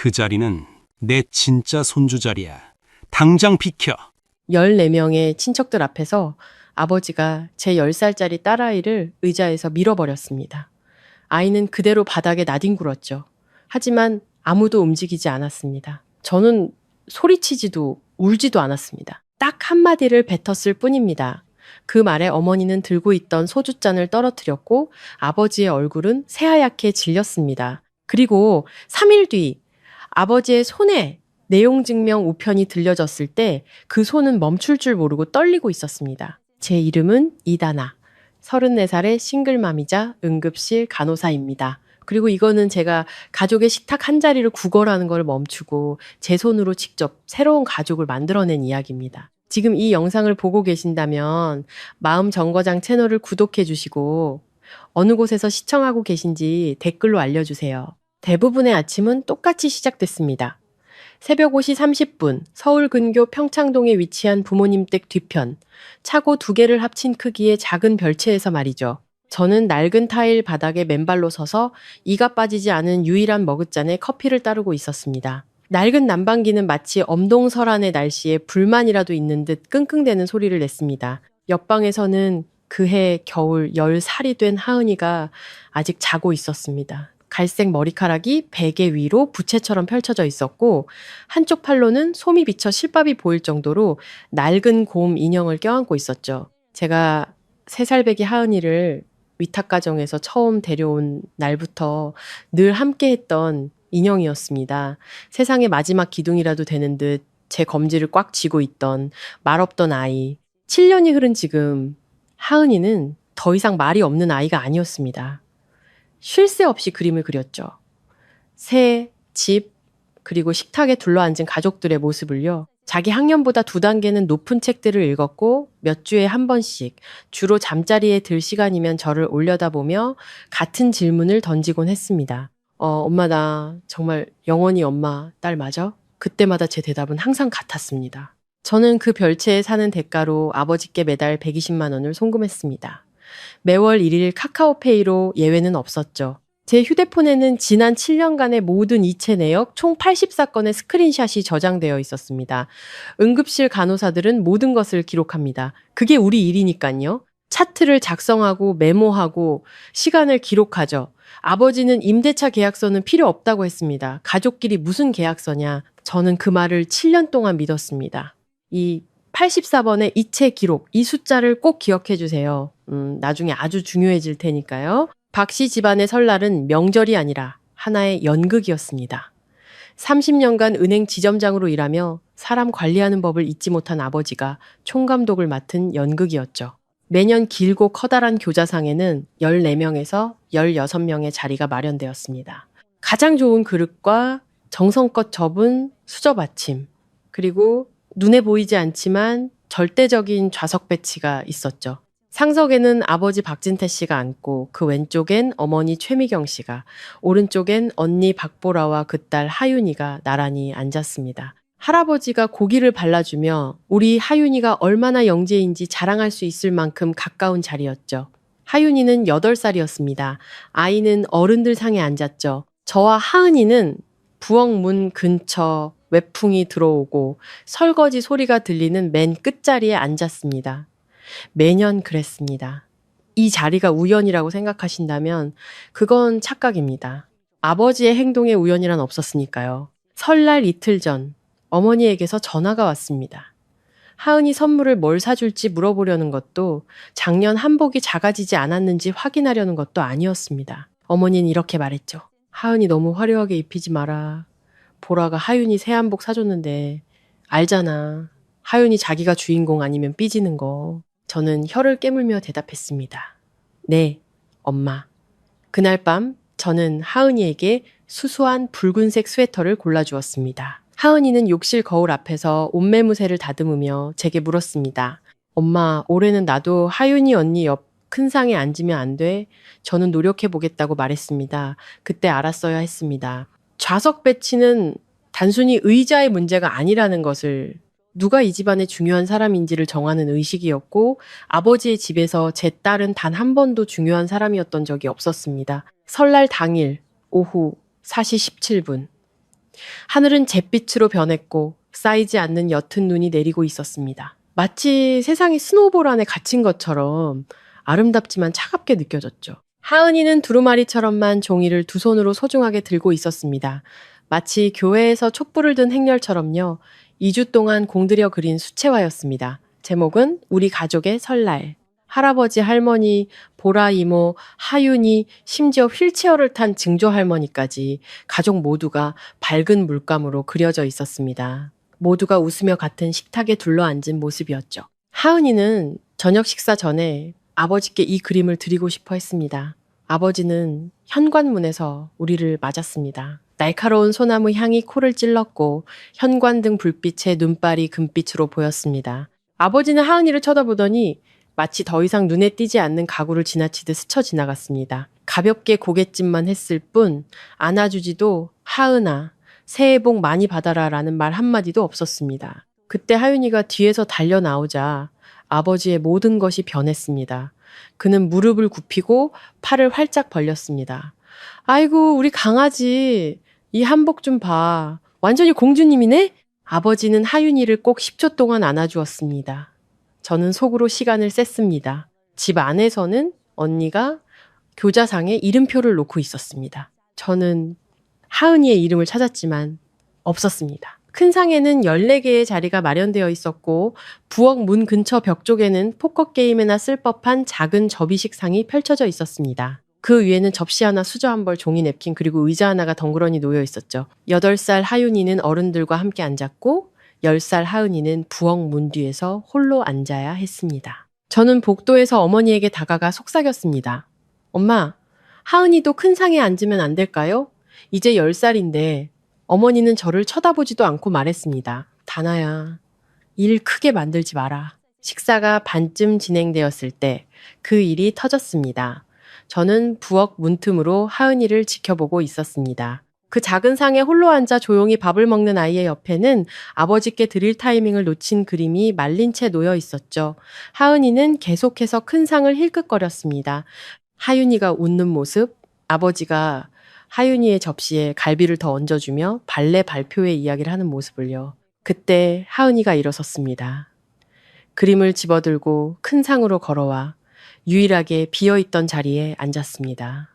그 자리는 내 진짜 손주 자리야. 당장 비켜. 14명의 친척들 앞에서 아버지가 제 10살짜리 딸아이를 의자에서 밀어버렸습니다. 아이는 그대로 바닥에 나뒹굴었죠. 하지만 아무도 움직이지 않았습니다. 저는 소리치지도 울지도 않았습니다. 딱 한마디를 뱉었을 뿐입니다. 그 말에 어머니는 들고 있던 소주잔을 떨어뜨렸고 아버지의 얼굴은 새하얗게 질렸습니다. 그리고 3일 뒤 아버지의 손에 내용증명 우편이 들려졌을 때 그 손은 멈출 줄 모르고 떨리고 있었습니다. 제 이름은 이다나. 34살의 싱글맘이자 응급실 간호사입니다. 그리고 이거는 제가 가족의 식탁 한 자리를 구걸하는 걸 멈추고 제 손으로 직접 새로운 가족을 만들어낸 이야기입니다. 지금 이 영상을 보고 계신다면 마음정거장 채널을 구독해 주시고 어느 곳에서 시청하고 계신지 댓글로 알려주세요. 대부분의 아침은 똑같이 시작됐습니다. 새벽 5시 30분 서울 근교 평창동에 위치한 부모님 댁 뒤편 차고 2개를 합친 크기의 작은 별채에서 말이죠. 저는 낡은 타일 바닥에 맨발로 서서 이가 빠지지 않은 유일한 머그잔에 커피를 따르고 있었습니다. 낡은 난방기는 마치 엄동설한의 날씨에 불만이라도 있는 듯 끙끙대는 소리를 냈습니다. 옆방에서는 그해 겨울 10살이 된 하은이가 아직 자고 있었습니다. 갈색 머리카락이 베개 위로 부채처럼 펼쳐져 있었고 한쪽 팔로는 솜이 비쳐 실밥이 보일 정도로 낡은 곰 인형을 껴안고 있었죠. 제가 3살배기 하은이를 위탁가정에서 처음 데려온 날부터 늘 함께했던 인형이었습니다. 세상의 마지막 기둥이라도 되는 듯 제 검지를 꽉 쥐고 있던 말없던 아이. 7년이 흐른 지금 하은이는 더 이상 말이 없는 아이가 아니었습니다. 쉴 새 없이 그림을 그렸죠. 새, 집, 그리고 식탁에 둘러앉은 가족들의 모습을요. 자기 학년보다 2단계는 높은 책들을 읽었고 몇 주에 한 번씩 주로 잠자리에 들 시간이면 저를 올려다보며 같은 질문을 던지곤 했습니다. 엄마 나 정말 영원히 엄마 딸 맞아? 그때마다 제 대답은 항상 같았습니다. 저는 그 별채에 사는 대가로 아버지께 매달 120만 원을 송금했습니다. 매월 1일 카카오페이로 예외는 없었죠. 제 휴대폰에는 지난 7년간의 모든 이체 내역 총 84건의 스크린샷이 저장되어 있었습니다. 응급실 간호사들은 모든 것을 기록합니다. 그게 우리 일이니까요. 차트를 작성하고 메모하고 시간을 기록하죠. 아버지는 임대차 계약서는 필요 없다고 했습니다. 가족끼리 무슨 계약서냐. 저는 그 말을 7년 동안 믿었습니다. 이 84번의 이체 기록, 이 숫자를 꼭 기억해 주세요. 나중에 아주 중요해질 테니까요. 박 씨 집안의 설날은 명절이 아니라 하나의 연극이었습니다. 30년간 은행 지점장으로 일하며 사람 관리하는 법을 잊지 못한 아버지가 총감독을 맡은 연극이었죠. 매년 길고 커다란 교자상에는 14명에서 16명의 자리가 마련되었습니다. 가장 좋은 그릇과 정성껏 접은 수저 받침, 그리고 눈에 보이지 않지만 절대적인 좌석 배치가 있었죠. 상석에는 아버지 박진태 씨가 앉고 그 왼쪽엔 어머니 최미경 씨가, 오른쪽엔 언니 박보라와 그 딸 하윤이가 나란히 앉았습니다. 할아버지가 고기를 발라주며 우리 하윤이가 얼마나 영재인지 자랑할 수 있을 만큼 가까운 자리였죠. 하윤이는 8살이었습니다. 아이는 어른들 상에 앉았죠. 저와 하은이는 부엌 문 근처 외풍이 들어오고 설거지 소리가 들리는 맨 끝자리에 앉았습니다. 매년 그랬습니다. 이 자리가 우연이라고 생각하신다면 그건 착각입니다. 아버지의 행동에 우연이란 없었으니까요. 설날 이틀 전 어머니에게서 전화가 왔습니다. 하은이 선물을 뭘 사줄지 물어보려는 것도 작년 한복이 작아지지 않았는지 확인하려는 것도 아니었습니다. 어머니는 이렇게 말했죠. 하은이 너무 화려하게 입히지 마라. 보라가 하윤이 새 한복 사줬는데 알잖아. 하윤이 자기가 주인공 아니면 삐지는 거. 저는 혀를 깨물며 대답했습니다. 네, 엄마. 그날 밤 저는 하은이에게 수수한 붉은색 스웨터를 골라주었습니다. 하은이는 욕실 거울 앞에서 옷매무새를 다듬으며 제게 물었습니다. 엄마, 올해는 나도 하윤이 언니 옆 큰 상에 앉으면 안 돼? 저는 노력해보겠다고 말했습니다. 그때 알았어야 했습니다. 좌석 배치는 단순히 의자의 문제가 아니라는 것을, 누가 이 집안의 중요한 사람인지를 정하는 의식이었고 아버지의 집에서 제 딸은 단 한 번도 중요한 사람이었던 적이 없었습니다. 설날 당일 오후 4시 17분 하늘은 잿빛으로 변했고 쌓이지 않는 옅은 눈이 내리고 있었습니다. 마치 세상이 스노우볼 안에 갇힌 것처럼 아름답지만 차갑게 느껴졌죠. 하은이는 두루마리처럼만 종이를 두 손으로 소중하게 들고 있었습니다. 마치 교회에서 촛불을 든 행렬처럼요. 2주 동안 공들여 그린 수채화였습니다. 제목은 우리 가족의 설날. 할아버지, 할머니, 보라 이모, 하윤이, 심지어 휠체어를 탄 증조 할머니까지 가족 모두가 밝은 물감으로 그려져 있었습니다. 모두가 웃으며 같은 식탁에 둘러앉은 모습이었죠. 하은이는 저녁 식사 전에 아버지께 이 그림을 드리고 싶어 했습니다. 아버지는 현관문에서 우리를 맞았습니다. 날카로운 소나무 향이 코를 찔렀고 현관등 불빛에 눈발이 금빛으로 보였습니다. 아버지는 하은이를 쳐다보더니 마치 더 이상 눈에 띄지 않는 가구를 지나치듯 스쳐 지나갔습니다. 가볍게 고갯짓만 했을 뿐 안아주지도 하은아, 새해 복 많이 받아라 라는 말 한마디도 없었습니다. 그때 하윤이가 뒤에서 달려 나오자 아버지의 모든 것이 변했습니다. 그는 무릎을 굽히고 팔을 활짝 벌렸습니다. 아이고, 우리 강아지. 이 한복 좀 봐. 완전히 공주님이네? 아버지는 하윤이를 꼭 10초 동안 안아주었습니다. 저는 속으로 시간을 셌습니다. 집 안에서는 언니가 교자상에 이름표를 놓고 있었습니다. 저는 하은이의 이름을 찾았지만 없었습니다. 큰 상에는 14개의 자리가 마련되어 있었고 부엌 문 근처 벽 쪽에는 포커게임에나 쓸 법한 작은 접이식 상이 펼쳐져 있었습니다. 그 위에는 접시 하나, 수저 한 벌, 종이 냅킨 그리고 의자 하나가 덩그러니 놓여 있었죠. 8살 하윤이는 어른들과 함께 앉았고 10살 하은이는 부엌 문 뒤에서 홀로 앉아야 했습니다. 저는 복도에서 어머니에게 다가가 속삭였습니다. 엄마, 하은이도 큰 상에 앉으면 안 될까요? 이제 10살인데 어머니는 저를 쳐다보지도 않고 말했습니다. 다나야, 일 크게 만들지 마라. 식사가 반쯤 진행되었을 때 그 일이 터졌습니다. 저는 부엌 문틈으로 하은이를 지켜보고 있었습니다. 그 작은 상에 홀로 앉아 조용히 밥을 먹는 아이의 옆에는 아버지께 드릴 타이밍을 놓친 그림이 말린 채 놓여 있었죠. 하은이는 계속해서 큰 상을 힐끗거렸습니다. 하윤이가 웃는 모습, 아버지가 하윤이의 접시에 갈비를 더 얹어주며 발레 발표회 이야기를 하는 모습을요. 그때 하은이가 일어섰습니다. 그림을 집어들고 큰 상으로 걸어와 유일하게 비어있던 자리에 앉았습니다.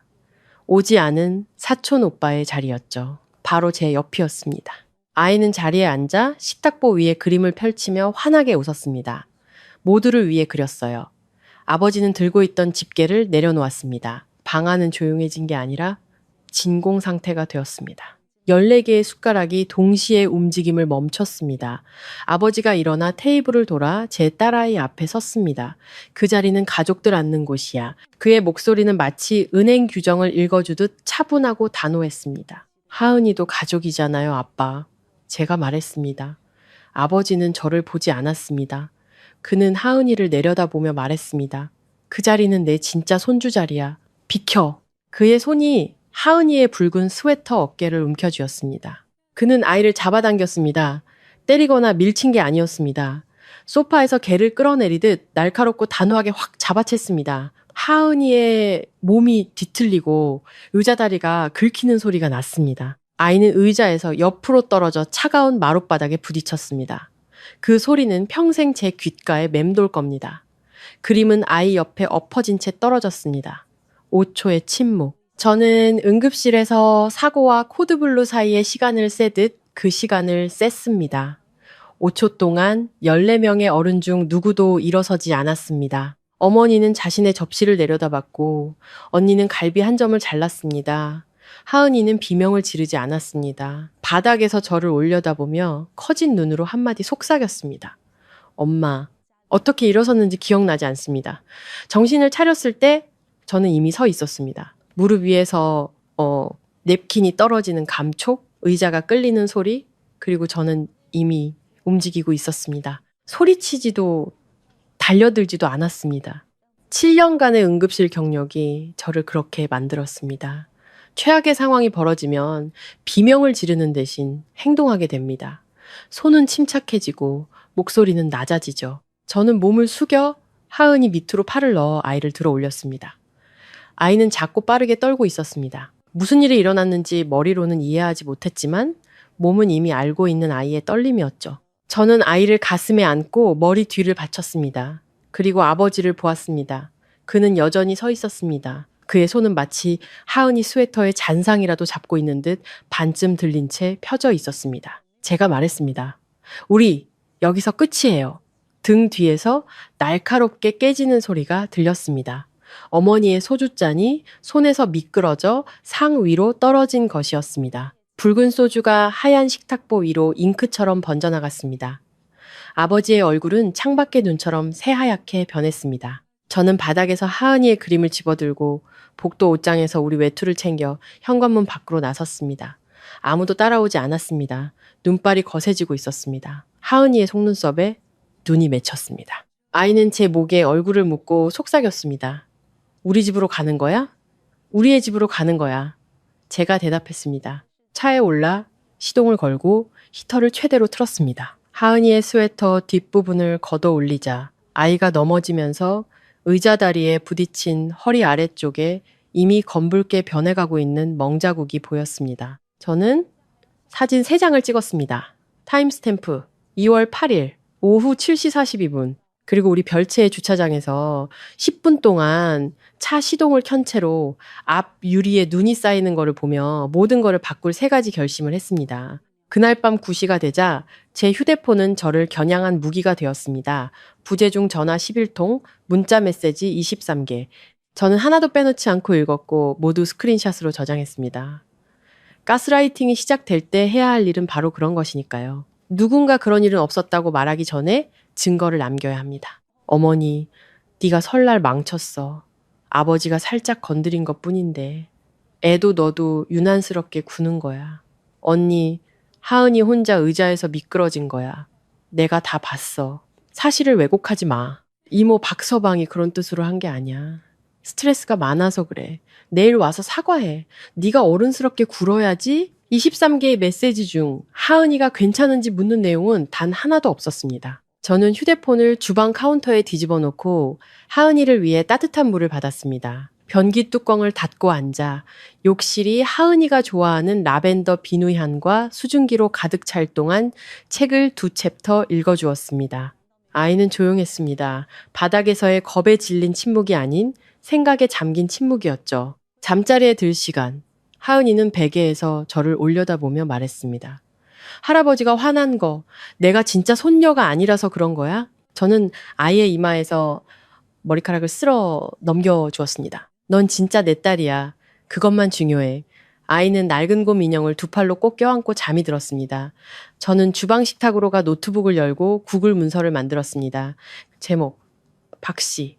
오지 않은 사촌 오빠의 자리였죠. 바로 제 옆이었습니다. 아이는 자리에 앉아 식탁보 위에 그림을 펼치며 환하게 웃었습니다. 모두를 위해 그렸어요. 아버지는 들고 있던 집게를 내려놓았습니다. 방 안은 조용해진 게 아니라 진공 상태가 되었습니다. 14개의 숟가락이 동시에 움직임을 멈췄습니다. 아버지가 일어나 테이블을 돌아 제 딸아이 앞에 섰습니다. 그 자리는 가족들 앉는 곳이야. 그의 목소리는 마치 은행 규정을 읽어주듯 차분하고 단호했습니다. 하은이도 가족이잖아요, 아빠. 제가 말했습니다. 아버지는 저를 보지 않았습니다. 그는 하은이를 내려다보며 말했습니다. 그 자리는 내 진짜 손주 자리야. 비켜. 그의 손이 하은이의 붉은 스웨터 어깨를 움켜쥐었습니다. 그는 아이를 잡아당겼습니다. 때리거나 밀친 게 아니었습니다. 소파에서 개를 끌어내리듯 날카롭고 단호하게 확 잡아챘습니다. 하은이의 몸이 뒤틀리고 의자 다리가 긁히는 소리가 났습니다. 아이는 의자에서 옆으로 떨어져 차가운 마룻바닥에 부딪혔습니다. 그 소리는 평생 제 귓가에 맴돌 겁니다. 그림은 아이 옆에 엎어진 채 떨어졌습니다. 5초의 침묵. 저는 응급실에서 사고와 코드블루 사이의 시간을 세듯 그 시간을 셌습니다. 5초 동안 14명의 어른 중 누구도 일어서지 않았습니다. 어머니는 자신의 접시를 내려다봤고 언니는 갈비 한 점을 잘랐습니다. 하은이는 비명을 지르지 않았습니다. 바닥에서 저를 올려다보며 커진 눈으로 한마디 속삭였습니다. 엄마, 어떻게 일어섰는지 기억나지 않습니다. 정신을 차렸을 때 저는 이미 서 있었습니다. 무릎 위에서 냅킨이 떨어지는 감촉, 의자가 끌리는 소리, 그리고 저는 이미 움직이고 있었습니다. 소리치지도 달려들지도 않았습니다. 7년간의 응급실 경력이 저를 그렇게 만들었습니다. 최악의 상황이 벌어지면 비명을 지르는 대신 행동하게 됩니다. 손은 침착해지고 목소리는 낮아지죠. 저는 몸을 숙여 하은이 밑으로 팔을 넣어 아이를 들어 올렸습니다. 아이는 작고 빠르게 떨고 있었습니다. 무슨 일이 일어났는지 머리로는 이해하지 못했지만 몸은 이미 알고 있는 아이의 떨림이었죠. 저는 아이를 가슴에 안고 머리 뒤를 받쳤습니다. 그리고 아버지를 보았습니다. 그는 여전히 서 있었습니다. 그의 손은 마치 하은이 스웨터의 잔상이라도 잡고 있는 듯 반쯤 들린 채 펴져 있었습니다. 제가 말했습니다. 우리 여기서 끝이에요. 등 뒤에서 날카롭게 깨지는 소리가 들렸습니다. 어머니의 소주잔이 손에서 미끄러져 상 위로 떨어진 것이었습니다. 붉은 소주가 하얀 식탁보 위로 잉크처럼 번져나갔습니다. 아버지의 얼굴은 창밖의 눈처럼 새하얗게 변했습니다. 저는 바닥에서 하은이의 그림을 집어들고 복도 옷장에서 우리 외투를 챙겨 현관문 밖으로 나섰습니다. 아무도 따라오지 않았습니다. 눈발이 거세지고 있었습니다. 하은이의 속눈썹에 눈이 맺혔습니다. 아이는 제 목에 얼굴을 묻고 속삭였습니다. 우리 집으로 가는 거야? 우리의 집으로 가는 거야. 제가 대답했습니다. 차에 올라 시동을 걸고 히터를 최대로 틀었습니다. 하은이의 스웨터 뒷부분을 걷어 올리자 아이가 넘어지면서 의자 다리에 부딪힌 허리 아래쪽에 이미 검붉게 변해가고 있는 멍자국이 보였습니다. 저는 사진 3장을 찍었습니다. 타임스탬프 2월 8일 오후 7시 42분. 그리고 우리 별채의 주차장에서 10분 동안 차 시동을 켠 채로 앞 유리에 눈이 쌓이는 거를 보며 모든 거를 바꿀 3가지 결심을 했습니다. 그날 밤 9시가 되자 제 휴대폰은 저를 겨냥한 무기가 되었습니다. 부재중 전화 11통, 문자 메시지 23개. 저는 하나도 빼놓지 않고 읽었고 모두 스크린샷으로 저장했습니다. 가스라이팅이 시작될 때 해야 할 일은 바로 그런 것이니까요. 누군가 그런 일은 없었다고 말하기 전에 증거를 남겨야 합니다. 어머니, 네가 설날 망쳤어. 아버지가 살짝 건드린 것뿐인데 애도 너도 유난스럽게 구는 거야. 언니, 하은이 혼자 의자에서 미끄러진 거야. 내가 다 봤어. 사실을 왜곡하지 마. 이모 박서방이 그런 뜻으로 한 게 아니야. 스트레스가 많아서 그래. 내일 와서 사과해. 네가 어른스럽게 굴어야지. 23개의 메시지 중 하은이가 괜찮은지 묻는 내용은 단 하나도 없었습니다. 저는 휴대폰을 주방 카운터에 뒤집어 놓고 하은이를 위해 따뜻한 물을 받았습니다. 변기 뚜껑을 닫고 앉아 욕실이 하은이가 좋아하는 라벤더 비누 향과 수증기로 가득 찰 동안 책을 2챕터 읽어주었습니다. 아이는 조용했습니다. 바닥에서의 겁에 질린 침묵이 아닌 생각에 잠긴 침묵이었죠. 잠자리에 들 시간. 하은이는 베개에서 저를 올려다보며 말했습니다. 할아버지가 화난 거 내가 진짜 손녀가 아니라서 그런 거야? 저는 아이의 이마에서 머리카락을 쓸어 넘겨주었습니다. 넌 진짜 내 딸이야. 그것만 중요해. 아이는 낡은 곰 인형을 2팔로 꼭 껴안고 잠이 들었습니다. 저는 주방 식탁으로 가 노트북을 열고 구글 문서를 만들었습니다. 제목, 박씨,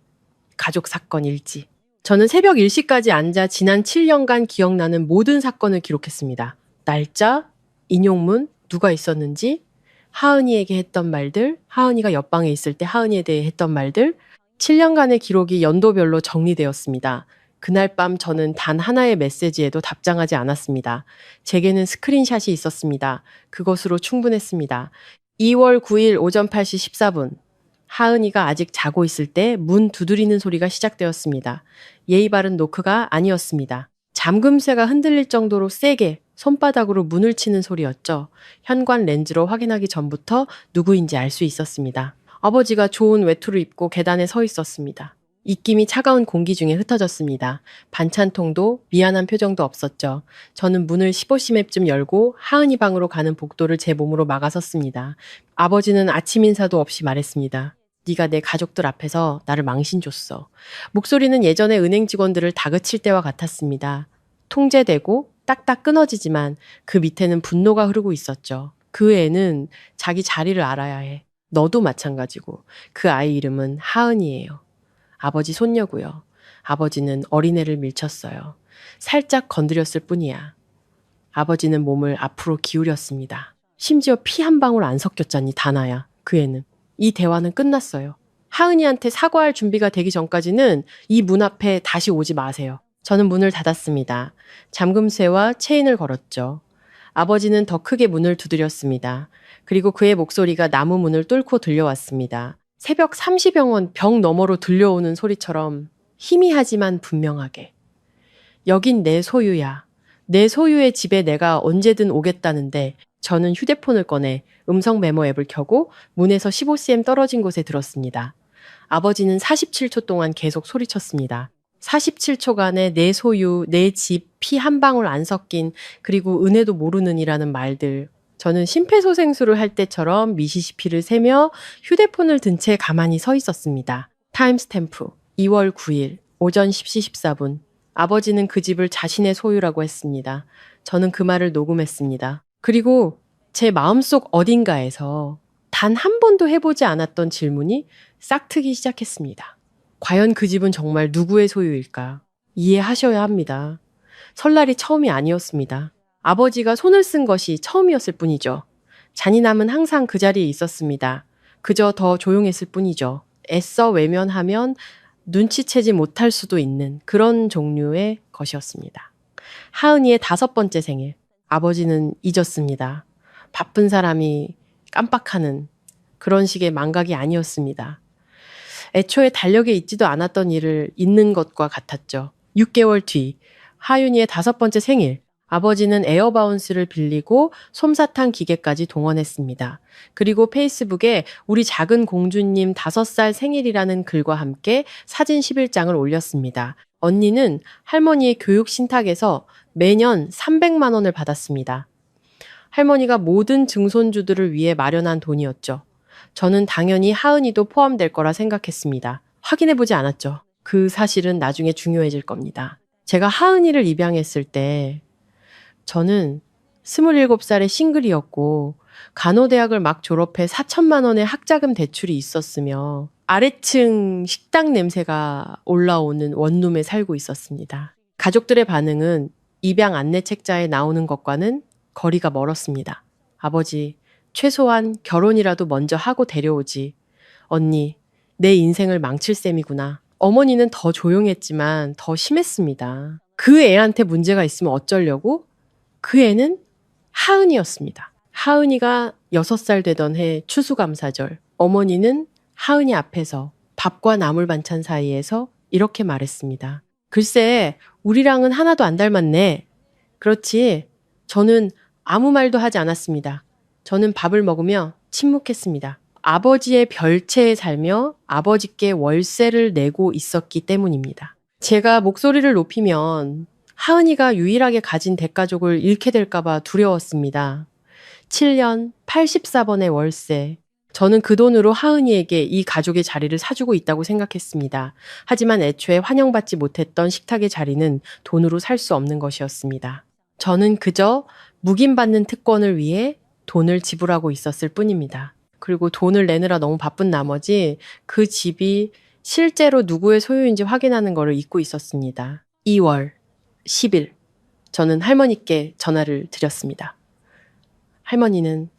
가족 사건 일지. 저는 새벽 1시까지 앉아 지난 7년간 기억나는 모든 사건을 기록했습니다. 날짜, 인용문, 누가 있었는지, 하은이에게 했던 말들, 하은이가 옆방에 있을 때 하은이에 대해 했던 말들, 7년간의 기록이 연도별로 정리되었습니다. 그날 밤 저는 단 하나의 메시지에도 답장하지 않았습니다. 제게는 스크린샷이 있었습니다. 그것으로 충분했습니다. 2월 9일 오전 8시 14분. 하은이가 아직 자고 있을 때 문 두드리는 소리가 시작되었습니다. 예의 바른 노크가 아니었습니다. 잠금쇠가 흔들릴 정도로 세게 손바닥으로 문을 치는 소리였죠. 현관 렌즈로 확인하기 전부터 누구인지 알 수 있었습니다. 아버지가 좋은 외투를 입고 계단에 서 있었습니다. 입김이 차가운 공기 중에 흩어졌습니다. 반찬통도 미안한 표정도 없었죠. 저는 문을 15시매쯤 열고 하은이 방으로 가는 복도를 제 몸으로 막아섰습니다. 아버지는 아침 인사도 없이 말했습니다. 네가 내 가족들 앞에서 나를 망신 줬어. 목소리는 예전의 은행 직원들을 다그칠 때와 같았습니다. 통제되고 딱딱 끊어지지만 그 밑에는 분노가 흐르고 있었죠. 그 애는 자기 자리를 알아야 해. 너도 마찬가지고. 그 아이 이름은 하은이에요. 아버지 손녀고요. 아버지는 어린애를 밀쳤어요. 살짝 건드렸을 뿐이야. 아버지는 몸을 앞으로 기울였습니다. 심지어 피 한 방울 안 섞였잖니 다나야. 그 애는. 이 대화는 끝났어요. 하은이한테 사과할 준비가 되기 전까지는 이 문 앞에 다시 오지 마세요. 저는 문을 닫았습니다. 잠금쇠와 체인을 걸었죠. 아버지는 더 크게 문을 두드렸습니다. 그리고 그의 목소리가 나무 문을 뚫고 들려왔습니다. 새벽 3시병 원 벽 너머로 들려오는 소리처럼 희미하지만 분명하게. 여긴 내 소유야. 내 소유의 집에 내가 언제든 오겠다는데 저는 휴대폰을 꺼내 음성 메모 앱을 켜고 문에서 15cm 떨어진 곳에 들었습니다. 아버지는 47초 동안 계속 소리쳤습니다. 47초간의 내 소유, 내 집, 피 한 방울 안 섞인, 그리고 은혜도 모르는이라는 말들. 저는 심폐소생술을 할 때처럼 미시시피를 세며 휴대폰을 든 채 가만히 서 있었습니다. 타임스탬프 2월 9일 오전 10시 14분. 아버지는 그 집을 자신의 소유라고 했습니다. 저는 그 말을 녹음했습니다. 그리고 제 마음속 어딘가에서 단 한 번도 해보지 않았던 질문이 싹트기 시작했습니다. 과연 그 집은 정말 누구의 소유일까? 이해하셔야 합니다. 설날이 처음이 아니었습니다. 아버지가 손을 쓴 것이 처음이었을 뿐이죠. 잔인함은 항상 그 자리에 있었습니다. 그저 더 조용했을 뿐이죠. 애써 외면하면 눈치채지 못할 수도 있는 그런 종류의 것이었습니다. 하은이의 5번째 생일. 아버지는 잊었습니다. 바쁜 사람이 깜빡하는 그런 식의 망각이 아니었습니다. 애초에 달력에 있지도 않았던 일을 잊는 것과 같았죠. 6개월 뒤 하윤이의 5번째 생일. 아버지는 에어바운스를 빌리고 솜사탕 기계까지 동원했습니다. 그리고 페이스북에 우리 작은 공주님 5살 생일이라는 글과 함께 사진 11장을 올렸습니다. 언니는 할머니의 교육 신탁에서 매년 300만 원을 받았습니다. 할머니가 모든 증손주들을 위해 마련한 돈이었죠. 저는 당연히 하은이도 포함될 거라 생각했습니다. 확인해보지 않았죠. 그 사실은 나중에 중요해질 겁니다. 제가 하은이를 입양했을 때 저는 27살의 싱글이었고 간호대학을 막 졸업해 4천만 원의 학자금 대출이 있었으며 아래층 식당 냄새가 올라오는 원룸에 살고 있었습니다. 가족들의 반응은 입양 안내 책자에 나오는 것과는 거리가 멀었습니다. 아버지, 최소한 결혼이라도 먼저 하고 데려오지. 언니, 내 인생을 망칠 셈이구나. 어머니는 더 조용했지만 더 심했습니다. 그 애한테 문제가 있으면 어쩌려고? 그 애는 하은이였습니다. 하은이가 6살 되던 해 추수감사절, 어머니는 하은이 앞에서 밥과 나물 반찬 사이에서 이렇게 말했습니다. 글쎄, 우리랑은 하나도 안 닮았네. 그렇지, 저는 아무 말도 하지 않았습니다. 저는 밥을 먹으며 침묵했습니다. 아버지의 별채에 살며 아버지께 월세를 내고 있었기 때문입니다. 제가 목소리를 높이면 하은이가 유일하게 가진 대가족을 잃게 될까봐 두려웠습니다. 7년 84번의 월세. 저는 그 돈으로 하은이에게 이 가족의 자리를 사주고 있다고 생각했습니다. 하지만 애초에 환영받지 못했던 식탁의 자리는 돈으로 살 수 없는 것이었습니다. 저는 그저 묵인받는 특권을 위해 돈을 지불하고 있었을 뿐입니다. 그리고 돈을 내느라 너무 바쁜 나머지 그 집이 실제로 누구의 소유인지 확인하는 것을 잊고 있었습니다. 2월 10일 저는 할머니께 전화를 드렸습니다. 할머니는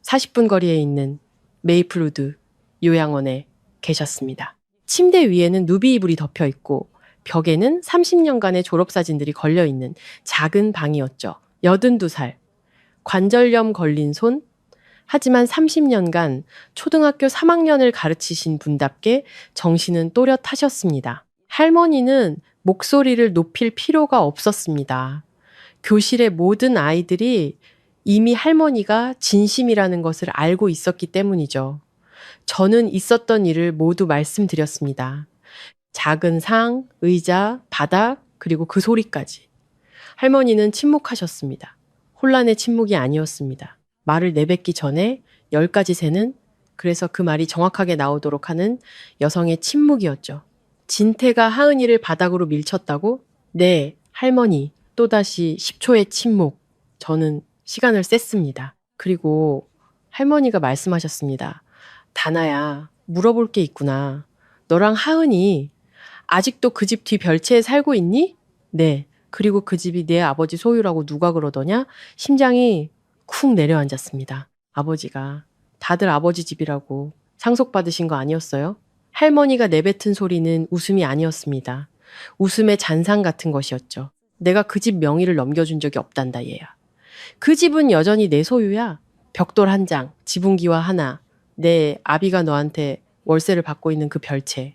40분 거리에 있는 메이플우드 요양원에 계셨습니다. 침대 위에는 누비 이불이 덮여 있고 벽에는 30년간의 졸업사진들이 걸려있는 작은 방이었죠. 82살, 관절염 걸린 손, 하지만 30년간 초등학교 3학년을 가르치신 분답게 정신은 또렷하셨습니다. 할머니는 목소리를 높일 필요가 없었습니다. 교실의 모든 아이들이 이미 할머니가 진심이라는 것을 알고 있었기 때문이죠. 저는 있었던 일을 모두 말씀드렸습니다. 작은 상, 의자, 바닥, 그리고 그 소리까지. 할머니는 침묵하셨습니다. 혼란의 침묵이 아니었습니다. 말을 내뱉기 전에 10가지 세는, 그래서 그 말이 정확하게 나오도록 하는 여성의 침묵이었죠. 진태가 하은이를 바닥으로 밀쳤다고? 네, 할머니. 또다시 10초의 침묵. 저는 시간을 셌습니다. 그리고 할머니가 말씀하셨습니다. 다나야, 물어볼 게 있구나. 너랑 하은이 아직도 그 집 뒤 별채에 살고 있니? 네. 그리고 그 집이 내 아버지 소유라고 누가 그러더냐? 심장이 쿵 내려앉았습니다. 아버지가 다들 아버지 집이라고 상속받으신 거 아니었어요? 할머니가 내뱉은 소리는 웃음이 아니었습니다. 웃음의 잔상 같은 것이었죠. 내가 그 집 명의를 넘겨준 적이 없단다 얘야. 그 집은 여전히 내 소유야. 벽돌 한 장, 지붕기와 하나, 내 아비가 너한테 월세를 받고 있는 그 별채.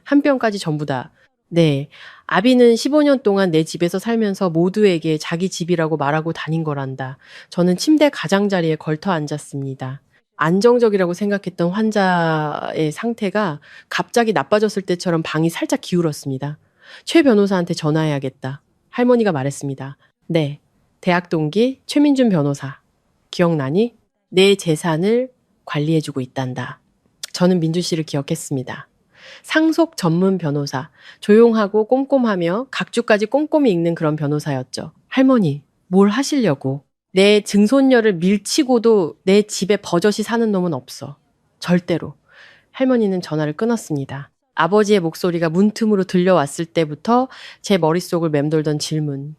한 뼘까지 전부 다 네. 아비는 15년 동안 내 집에서 살면서 모두에게 자기 집이라고 말하고 다닌 거란다. 저는 침대 가장자리에 걸터 앉았습니다. 안정적이라고 생각했던 환자의 상태가 갑자기 나빠졌을 때처럼 방이 살짝 기울었습니다. 최 변호사한테 전화해야겠다. 할머니가 말했습니다. 네. 대학 동기 최민준 변호사. 기억나니? 내 재산을 관리해주고 있단다. 저는 민준 씨를 기억했습니다. 상속 전문 변호사, 조용하고 꼼꼼하며 각주까지 꼼꼼히 읽는 그런 변호사였죠. 할머니, 뭘 하시려고? 내 증손녀를 밀치고도 내 집에 버젓이 사는 놈은 없어. 절대로. 할머니는 전화를 끊었습니다. 아버지의 목소리가 문틈으로 들려왔을 때부터 제 머릿속을 맴돌던 질문.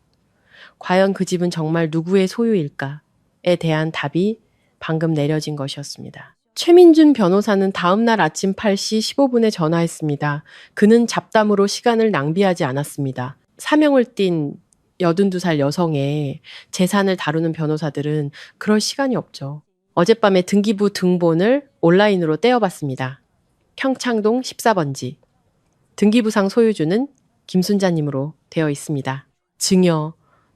과연 그 집은 정말 누구의 소유일까?에 대한 답이 방금 내려진 것이었습니다. 최민준 변호사는 다음날 아침 8시 15분에 전화했습니다. 그는 잡담으로 시간을 낭비하지 않았습니다. 사명을 띤 82살 여성의 재산을 다루는 변호사들은 그럴 시간이 없죠. 어젯밤에 등기부 등본을 온라인으로 떼어봤습니다. 평창동 14번지. 등기부상 소유주는 김순자님으로 되어 있습니다. 증여,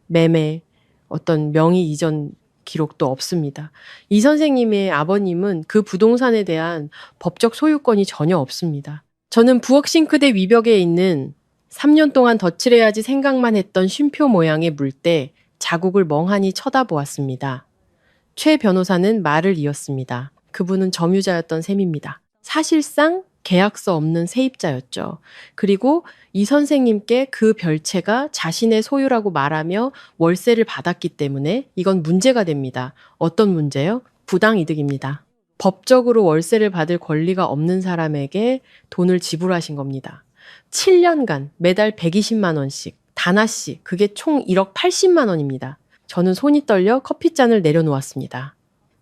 매매, 어떤 명의 이전 기록도 없습니다. 이 선생님의 아버님은 그 부동산에 대한 법적 소유권이 전혀 없습니다. 저는 부엌 싱크대 위벽에 있는 3년 동안 덧칠해야지 생각만 했던 쉼표 모양의 물때 자국을 멍하니 쳐다보았습니다. 최 변호사는 말을 이었습니다. 그분은 점유자였던 셈입니다. 사실상 계약서 없는 세입자였죠. 그리고 이 선생님께 그 별채가 자신의 소유라고 말하며 월세를 받았기 때문에 이건 문제가 됩니다. 어떤 문제요? 부당이득입니다. 법적으로 월세를 받을 권리가 없는 사람에게 돈을 지불하신 겁니다. 7년간 매달 120만 원씩, 단아씨, 그게 총 1억 80만 원입니다. 저는 손이 떨려 커피잔을 내려놓았습니다.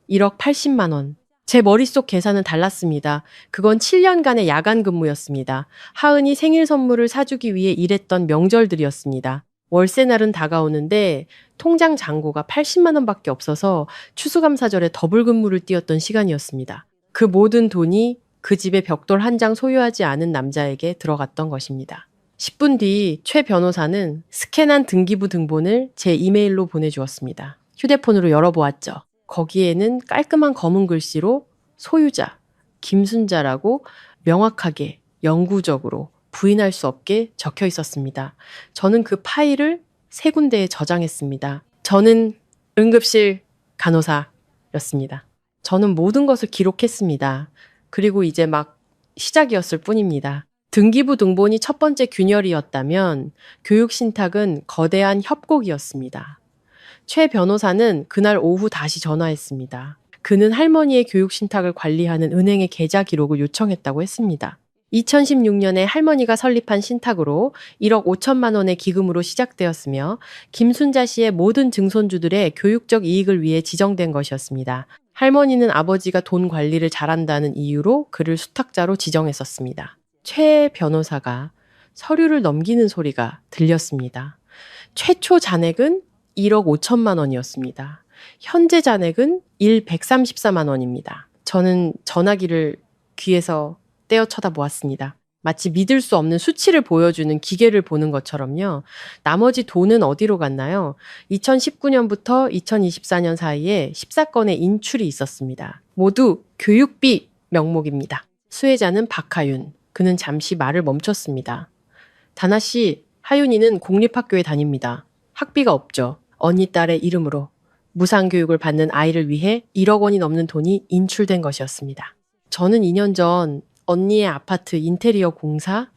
1억 80만 원. 제 머릿속 계산은 달랐습니다. 그건 7년간의 야간 근무였습니다. 하은이 생일 선물을 사주기 위해 일했던 명절들이었습니다. 월세날은 다가오는데 통장 잔고가 80만 원밖에 없어서 추수감사절에 더블 근무를 뛰었던 시간이었습니다. 그 모든 돈이 그 집에 벽돌 한 장 소유하지 않은 남자에게 들어갔던 것입니다. 10분 뒤 최 변호사는 스캔한 등기부 등본을 제 이메일로 보내주었습니다. 휴대폰으로 열어보았죠. 거기에는 깔끔한 검은 글씨로 소유자, 김순자라고 명확하게 영구적으로 부인할 수 없게 적혀 있었습니다. 저는 그 파일을 3군데에 저장했습니다. 저는 응급실 간호사였습니다. 저는 모든 것을 기록했습니다. 그리고 이제 막 시작이었을 뿐입니다. 등기부 등본이 첫 번째 균열이었다면 교육신탁은 거대한 협곡이었습니다. 최 변호사는 그날 오후 다시 전화했습니다. 그는 할머니의 교육신탁을 관리하는 은행의 계좌 기록을 요청했다고 했습니다. 2016년에 할머니가 설립한 신탁으로 1억 5천만 원의 기금으로 시작되었으며 김순자 씨의 모든 증손주들의 교육적 이익을 위해 지정된 것이었습니다. 할머니는 아버지가 돈 관리를 잘한다는 이유로 그를 수탁자로 지정했었습니다. 최 변호사가 서류를 넘기는 소리가 들렸습니다. 최초 잔액은 1억 5천만 원이었습니다. 현재 잔액은 134만 원입니다. 저는 전화기를 귀에서 떼어 쳐다보았습니다. 마치 믿을 수 없는 수치를 보여주는 기계를 보는 것처럼요. 나머지 돈은 어디로 갔나요? 2019년부터 2024년 사이에 14건의 인출이 있었습니다. 모두 교육비 명목입니다. 수혜자는 박하윤. 그는 잠시 말을 멈췄습니다. 다나 씨, 하윤이는 공립학교에 다닙니다. 학비가 없죠. 언니 딸의 이름으로 무상교육을 받는 아이를 위해 1억 원이 넘는 돈이 인출된 것이었습니다. 저는 2년 전 언니의 아파트 인테리어 공사,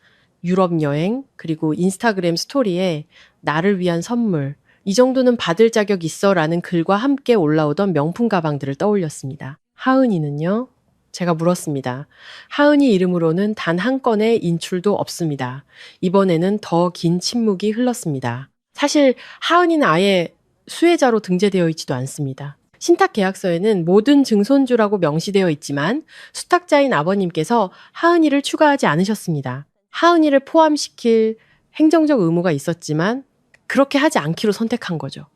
유럽 여행, 그리고 인스타그램 스토리에 나를 위한 선물, 이 정도는 받을 자격 있어 라는 글과 함께 올라오던 명품 가방들을 떠올렸습니다. 하은이는요? 제가 물었습니다. 하은이 이름으로는 단 한 건의 인출도 없습니다. 이번에는 더 긴 침묵이 흘렀습니다. 사실 하은이는 아예 수혜자로 등재되어 있지도 않습니다. 신탁 계약서에는 모든 증손주라고 명시되어 있지만 수탁자인 아버님께서 하은이를 추가하지 않으셨습니다. 하은이를 포함시킬 행정적 의무가 있었지만 그렇게 하지 않기로 선택한 거죠.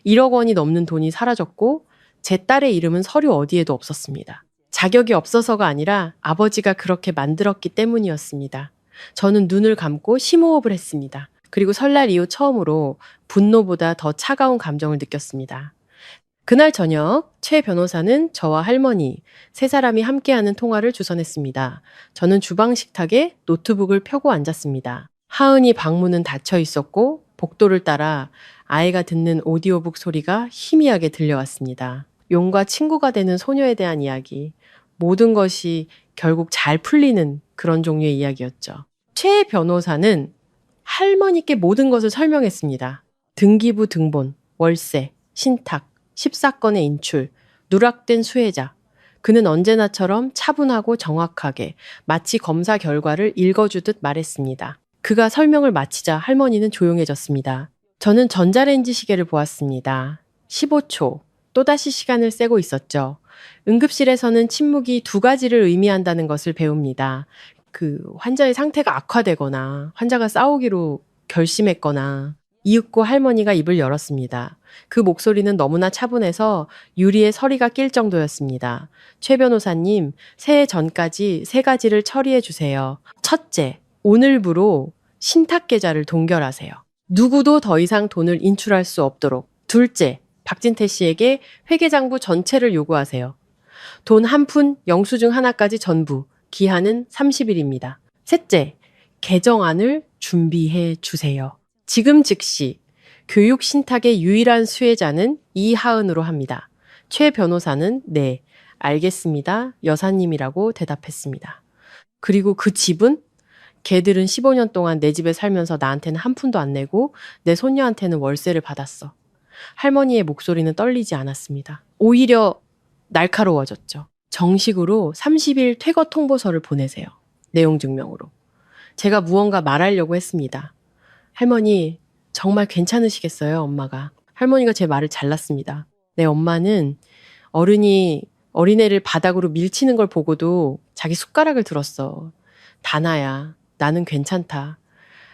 1억 원이 넘는 돈이 사라졌고 제 딸의 이름은 서류 어디에도 없었습니다. 자격이 없어서가 아니라 아버지가 그렇게 만들었기 때문이었습니다. 저는 눈을 감고 심호흡을 했습니다. 그리고 설날 이후 처음으로 분노보다 더 차가운 감정을 느꼈습니다. 그날 저녁 최 변호사는 저와 할머니 세 사람이 함께하는 통화를 주선했습니다. 저는 주방 식탁에 노트북을 펴고 앉았습니다. 하은이 방문은 닫혀 있었고 복도를 따라 아이가 듣는 오디오북 소리가 희미하게 들려왔습니다. 용과 친구가 되는 소녀에 대한 이야기. 모든 것이 결국 잘 풀리는 그런 종류의 이야기였죠. 최 변호사는 할머니께 모든 것을 설명했습니다. 등기부 등본, 월세, 신탁, 14건의 인출, 누락된 수혜자. 그는 언제나처럼 차분하고 정확하게 마치 검사 결과를 읽어주듯 말했습니다. 그가 설명을 마치자 할머니는 조용해졌습니다. 저는 전자레인지 시계를 보았습니다. 15초. 또다시 시간을 쐬고 있었죠. 응급실에서는 침묵이 두 가지를 의미한다는 것을 배웁니다. 환자의 상태가 악화되거나 환자가 싸우기로 결심했거나 이윽고 할머니가 입을 열었습니다. 그 목소리는 너무나 차분해서 유리에 서리가 낄 정도였습니다. 최 변호사님, 새해 전까지 세 가지를 처리해 주세요. 첫째, 오늘부로 신탁 계좌를 동결하세요. 누구도 더 이상 돈을 인출할 수 없도록. 둘째, 박진태 씨에게 회계장부 전체를 요구하세요. 돈 한 푼, 영수증 하나까지 전부. 기한은 30일입니다. 셋째, 개정안을 준비해 주세요. 지금 즉시 교육 신탁의 유일한 수혜자는 이하은으로 합니다. 최 변호사는 네, 알겠습니다. 여사님이라고 대답했습니다. 그리고 그 집은 걔들은 15년 동안 내 집에 살면서 나한테는 한 푼도 안 내고 내 손녀한테는 월세를 받았어. 할머니의 목소리는 떨리지 않았습니다. 오히려 날카로워졌죠. 정식으로 30일 퇴거 통보서를 보내세요. 내용 증명으로. 제가 무언가 말하려고 했습니다. 할머니, 정말 괜찮으시겠어요, 엄마가. 할머니가 제 말을 잘랐습니다. 내 엄마는 어른이 어린애를 바닥으로 밀치는 걸 보고도 자기 숟가락을 들었어. 다나야, 나는 괜찮다.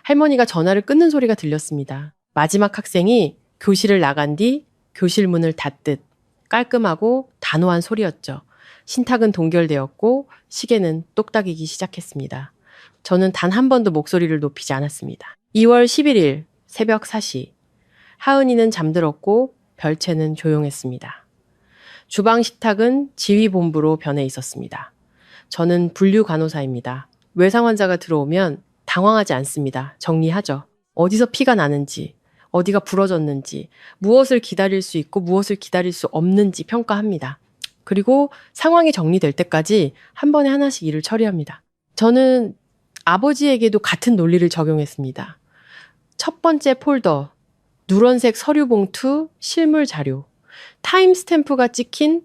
할머니가 전화를 끊는 소리가 들렸습니다. 마지막 학생이 교실을 나간 뒤 교실 문을 닫듯 깔끔하고 단호한 소리였죠. 신탁은 동결되었고 시계는 똑딱이기 시작했습니다. 저는 단 한 번도 목소리를 높이지 않았습니다. 2월 11일 새벽 4시. 하은이는 잠들었고 별채는 조용했습니다. 주방 식탁은 지휘본부로 변해 있었습니다. 저는 분류 간호사입니다. 외상 환자가 들어오면 당황하지 않습니다. 정리하죠. 어디서 피가 나는지, 어디가 부러졌는지, 무엇을 기다릴 수 있고 무엇을 기다릴 수 없는지 평가합니다. 그리고 상황이 정리될 때까지 한 번에 하나씩 일을 처리합니다. 저는 아버지에게도 같은 논리를 적용했습니다. 첫 번째 폴더, 누런색 서류 봉투, 실물 자료, 타임스탬프가 찍힌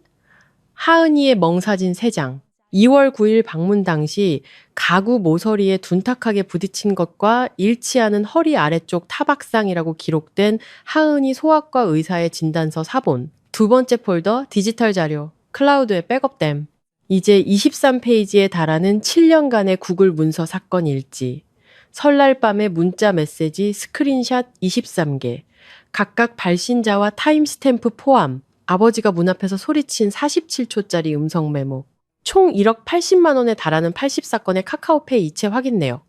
하은이의 멍사진 3장, 2월 9일 방문 당시 가구 모서리에 둔탁하게 부딪힌 것과 일치하는 허리 아래쪽 타박상이라고 기록된 하은이 소아과 의사의 진단서 4본, 두 번째 폴더 디지털 자료, 클라우드에 백업됨, 이제 23페이지에 달하는 7년간의 구글 문서 사건 일지, 설날 밤의 문자 메시지 스크린샷 23개, 각각 발신자와 타임스탬프 포함, 아버지가 문 앞에서 소리친 47초짜리 음성 메모, 총 1억 80만 원에 달하는 80사건의 카카오페이 이체 확인 내역,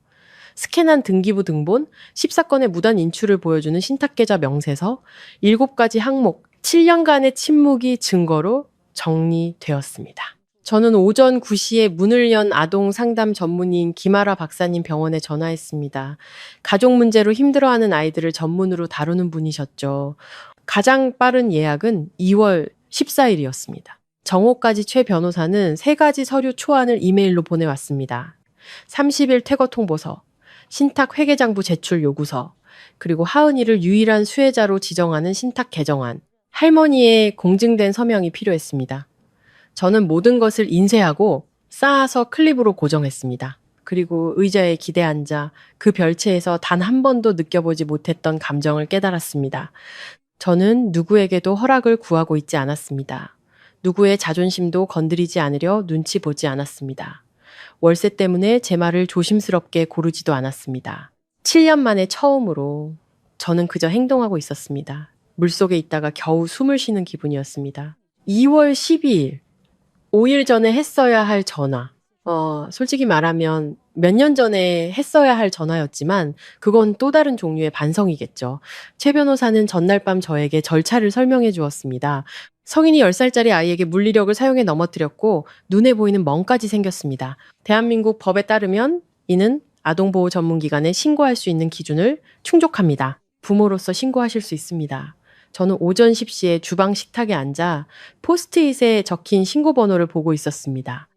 스캔한 등기부 등본, 14건의 무단 인출을 보여주는 신탁계좌 명세서, 7가지 항목, 7년간의 침묵이 증거로 정리되었습니다. 저는 오전 9시에 문을 연 아동 상담 전문의인 김아라 박사님 병원에 전화했습니다. 가족 문제로 힘들어하는 아이들을 전문으로 다루는 분이셨죠. 가장 빠른 예약은 2월 14일이었습니다. 정오까지 최 변호사는 3가지 서류 초안을 이메일로 보내왔습니다. 30일 퇴거 통보서, 신탁 회계장부 제출 요구서, 그리고 하은이를 유일한 수혜자로 지정하는 신탁 개정안, 할머니의 공증된 서명이 필요했습니다. 저는 모든 것을 인쇄하고 쌓아서 클립으로 고정했습니다. 그리고 의자에 기대 앉아 그 별채에서 단 한 번도 느껴보지 못했던 감정을 깨달았습니다. 저는 누구에게도 허락을 구하고 있지 않았습니다. 누구의 자존심도 건드리지 않으려 눈치 보지 않았습니다. 월세 때문에 제 말을 조심스럽게 고르지도 않았습니다. 7년 만에 처음으로 저는 그저 행동하고 있었습니다. 물속에 있다가 겨우 숨을 쉬는 기분이었습니다. 2월 12일, 5일 전에 했어야 할 전화. 솔직히 말하면 몇 년 전에 했어야 할 전화였지만 그건 또 다른 종류의 반성이겠죠. 최 변호사는 전날 밤 저에게 절차를 설명해 주었습니다. 성인이 10살짜리 아이에게 물리력을 사용해 넘어뜨렸고 눈에 보이는 멍까지 생겼습니다. 대한민국 법에 따르면 이는 아동보호 전문기관에 신고할 수 있는 기준을 충족합니다. 부모로서 신고하실 수 있습니다. 저는 오전 10시에 주방 식탁에 앉아 포스트잇에 적힌 신고번호를 보고 있었습니다.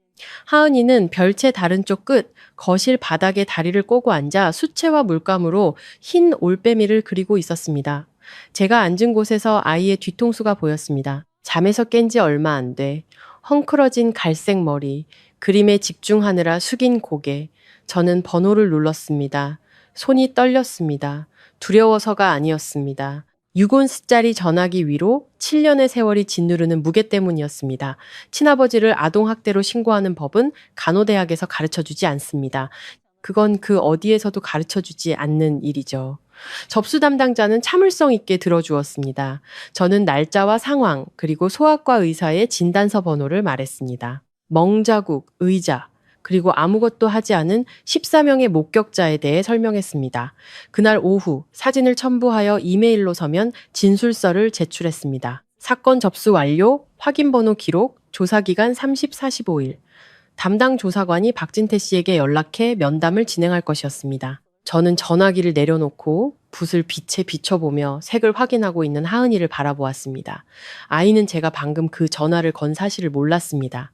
하은이는 별채 다른 쪽 끝 거실 바닥에 다리를 꼬고 앉아 수채화 물감으로 흰 올빼미를 그리고 있었습니다. 제가 앉은 곳에서 아이의 뒤통수가 보였습니다. 잠에서 깬 지 얼마 안 돼. 헝클어진 갈색 머리, 그림에 집중하느라 숙인 고개. 저는 번호를 눌렀습니다. 손이 떨렸습니다. 두려워서가 아니었습니다. 6온스짜리 전화기 위로 7년의 세월이 짓누르는 무게 때문이었습니다. 친아버지를 아동학대로 신고하는 법은 간호대학에서 가르쳐주지 않습니다. 그건 그 어디에서도 가르쳐주지 않는 일이죠. 접수 담당자는 참을성 있게 들어주었습니다. 저는 날짜와 상황, 그리고 소아과 의사의 진단서 번호를 말했습니다. 멍자국, 의자, 그리고 아무것도 하지 않은 14명의 목격자에 대해 설명했습니다. 그날 오후 사진을 첨부하여 이메일로 서면 진술서를 제출했습니다. 사건 접수 완료, 확인번호 기록, 조사기간 30, 45일. 담당 조사관이 박진태 씨에게 연락해 면담을 진행할 것이었습니다. 저는 전화기를 내려놓고 붓을 빛에 비춰보며 색을 확인하고 있는 하은이를 바라보았습니다. 아이는 제가 방금 그 전화를 건 사실을 몰랐습니다.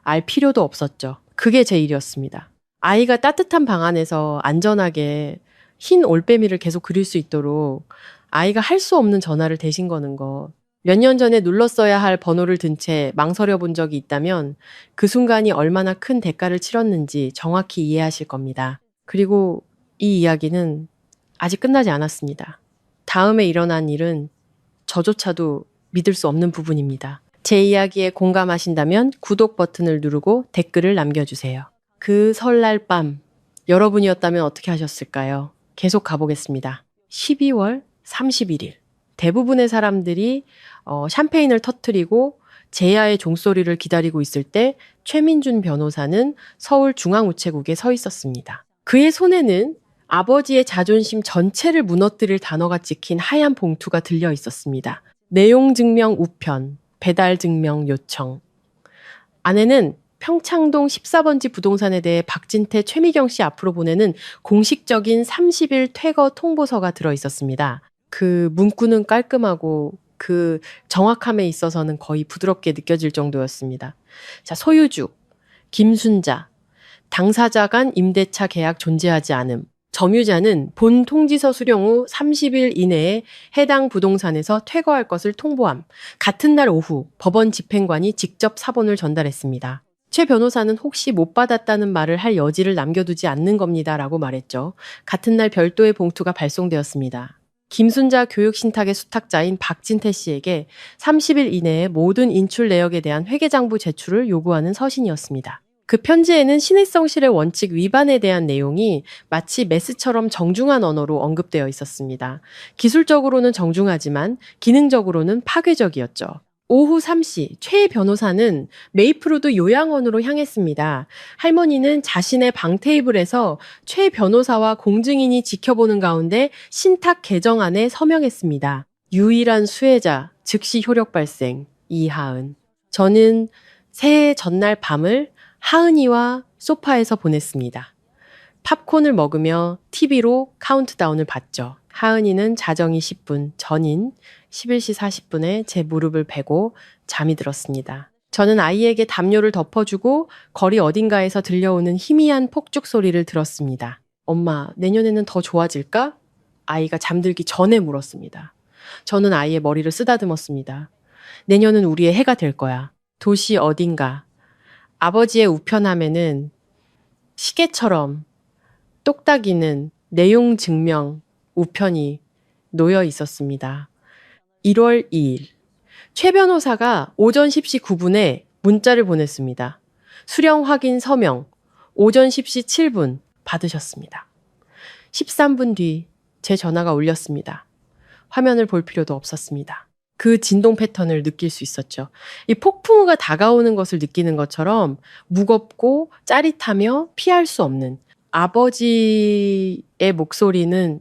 알 필요도 없었죠. 그게 제 일이었습니다. 아이가 따뜻한 방 안에서 안전하게 흰 올빼미를 계속 그릴 수 있도록 아이가 할 수 없는 전화를 대신 거는 거. 몇 년 전에 눌렀어야 할 번호를 든 채 망설여 본 적이 있다면 그 순간이 얼마나 큰 대가를 치렀는지 정확히 이해하실 겁니다. 그리고 이 이야기는 아직 끝나지 않았습니다. 다음에 일어난 일은 저조차도 믿을 수 없는 부분입니다. 제 이야기에 공감하신다면 구독 버튼을 누르고 댓글을 남겨주세요. 그 설날 밤 여러분이었다면 어떻게 하셨을까요? 계속 가보겠습니다. 12월 31일 대부분의 사람들이 샴페인을 터뜨리고 제야의 종소리를 기다리고 있을 때 최민준 변호사는 서울중앙우체국에 서 있었습니다. 그의 손에는 아버지의 자존심 전체를 무너뜨릴 단어가 찍힌 하얀 봉투가 들려 있었습니다. 내용 증명 우편, 배달 증명 요청. 안에는 평창동 14번지 부동산에 대해 박진태, 최미경 씨 앞으로 보내는 공식적인 30일 퇴거 통보서가 들어 있었습니다. 그 문구는 깔끔하고 그 정확함에 있어서는 거의 부드럽게 느껴질 정도였습니다. 자, 소유주, 김순자, 당사자 간 임대차 계약 존재하지 않음. 점유자는 본 통지서 수령 후 30일 이내에 해당 부동산에서 퇴거할 것을 통보함. 같은 날 오후 법원 집행관이 직접 사본을 전달했습니다. 최 변호사는 혹시 못 받았다는 말을 할 여지를 남겨두지 않는 겁니다라고 말했죠. 같은 날 별도의 봉투가 발송되었습니다. 김순자 교육신탁의 수탁자인 박진태 씨에게 30일 이내에 모든 인출 내역에 대한 회계장부 제출을 요구하는 서신이었습니다. 그 편지에는 신의성실의 원칙 위반에 대한 내용이 마치 메스처럼 정중한 언어로 언급되어 있었습니다. 기술적으로는 정중하지만 기능적으로는 파괴적이었죠. 오후 3시 최 변호사는 메이플우드 요양원으로 향했습니다. 할머니는 자신의 방 테이블에서 최 변호사와 공증인이 지켜보는 가운데 신탁 개정안에 서명했습니다. 유일한 수혜자, 즉시 효력 발생, 이하은. 저는 새해 전날 밤을 하은이와 소파에서 보냈습니다. 팝콘을 먹으며 TV로 카운트다운을 봤죠. 하은이는 자정이 10분 전인 11시 40분에 제 무릎을 베고 잠이 들었습니다. 저는 아이에게 담요를 덮어주고 거리 어딘가에서 들려오는 희미한 폭죽 소리를 들었습니다. 엄마, 내년에는 더 좋아질까? 아이가 잠들기 전에 물었습니다. 저는 아이의 머리를 쓰다듬었습니다. 내년은 우리의 해가 될 거야. 도시 어딘가. 아버지의 우편함에는 시계처럼 똑딱이는 내용 증명 우편이 놓여 있었습니다. 1월 2일 최 변호사가 오전 10시 9분에 문자를 보냈습니다. 수령 확인 서명 오전 10시 7분 받으셨습니다. 13분 뒤 제 전화가 울렸습니다. 화면을 볼 필요도 없었습니다. 그 진동 패턴을 느낄 수 있었죠. 이 폭풍우가 다가오는 것을 느끼는 것처럼 무겁고 짜릿하며 피할 수 없는 아버지의 목소리는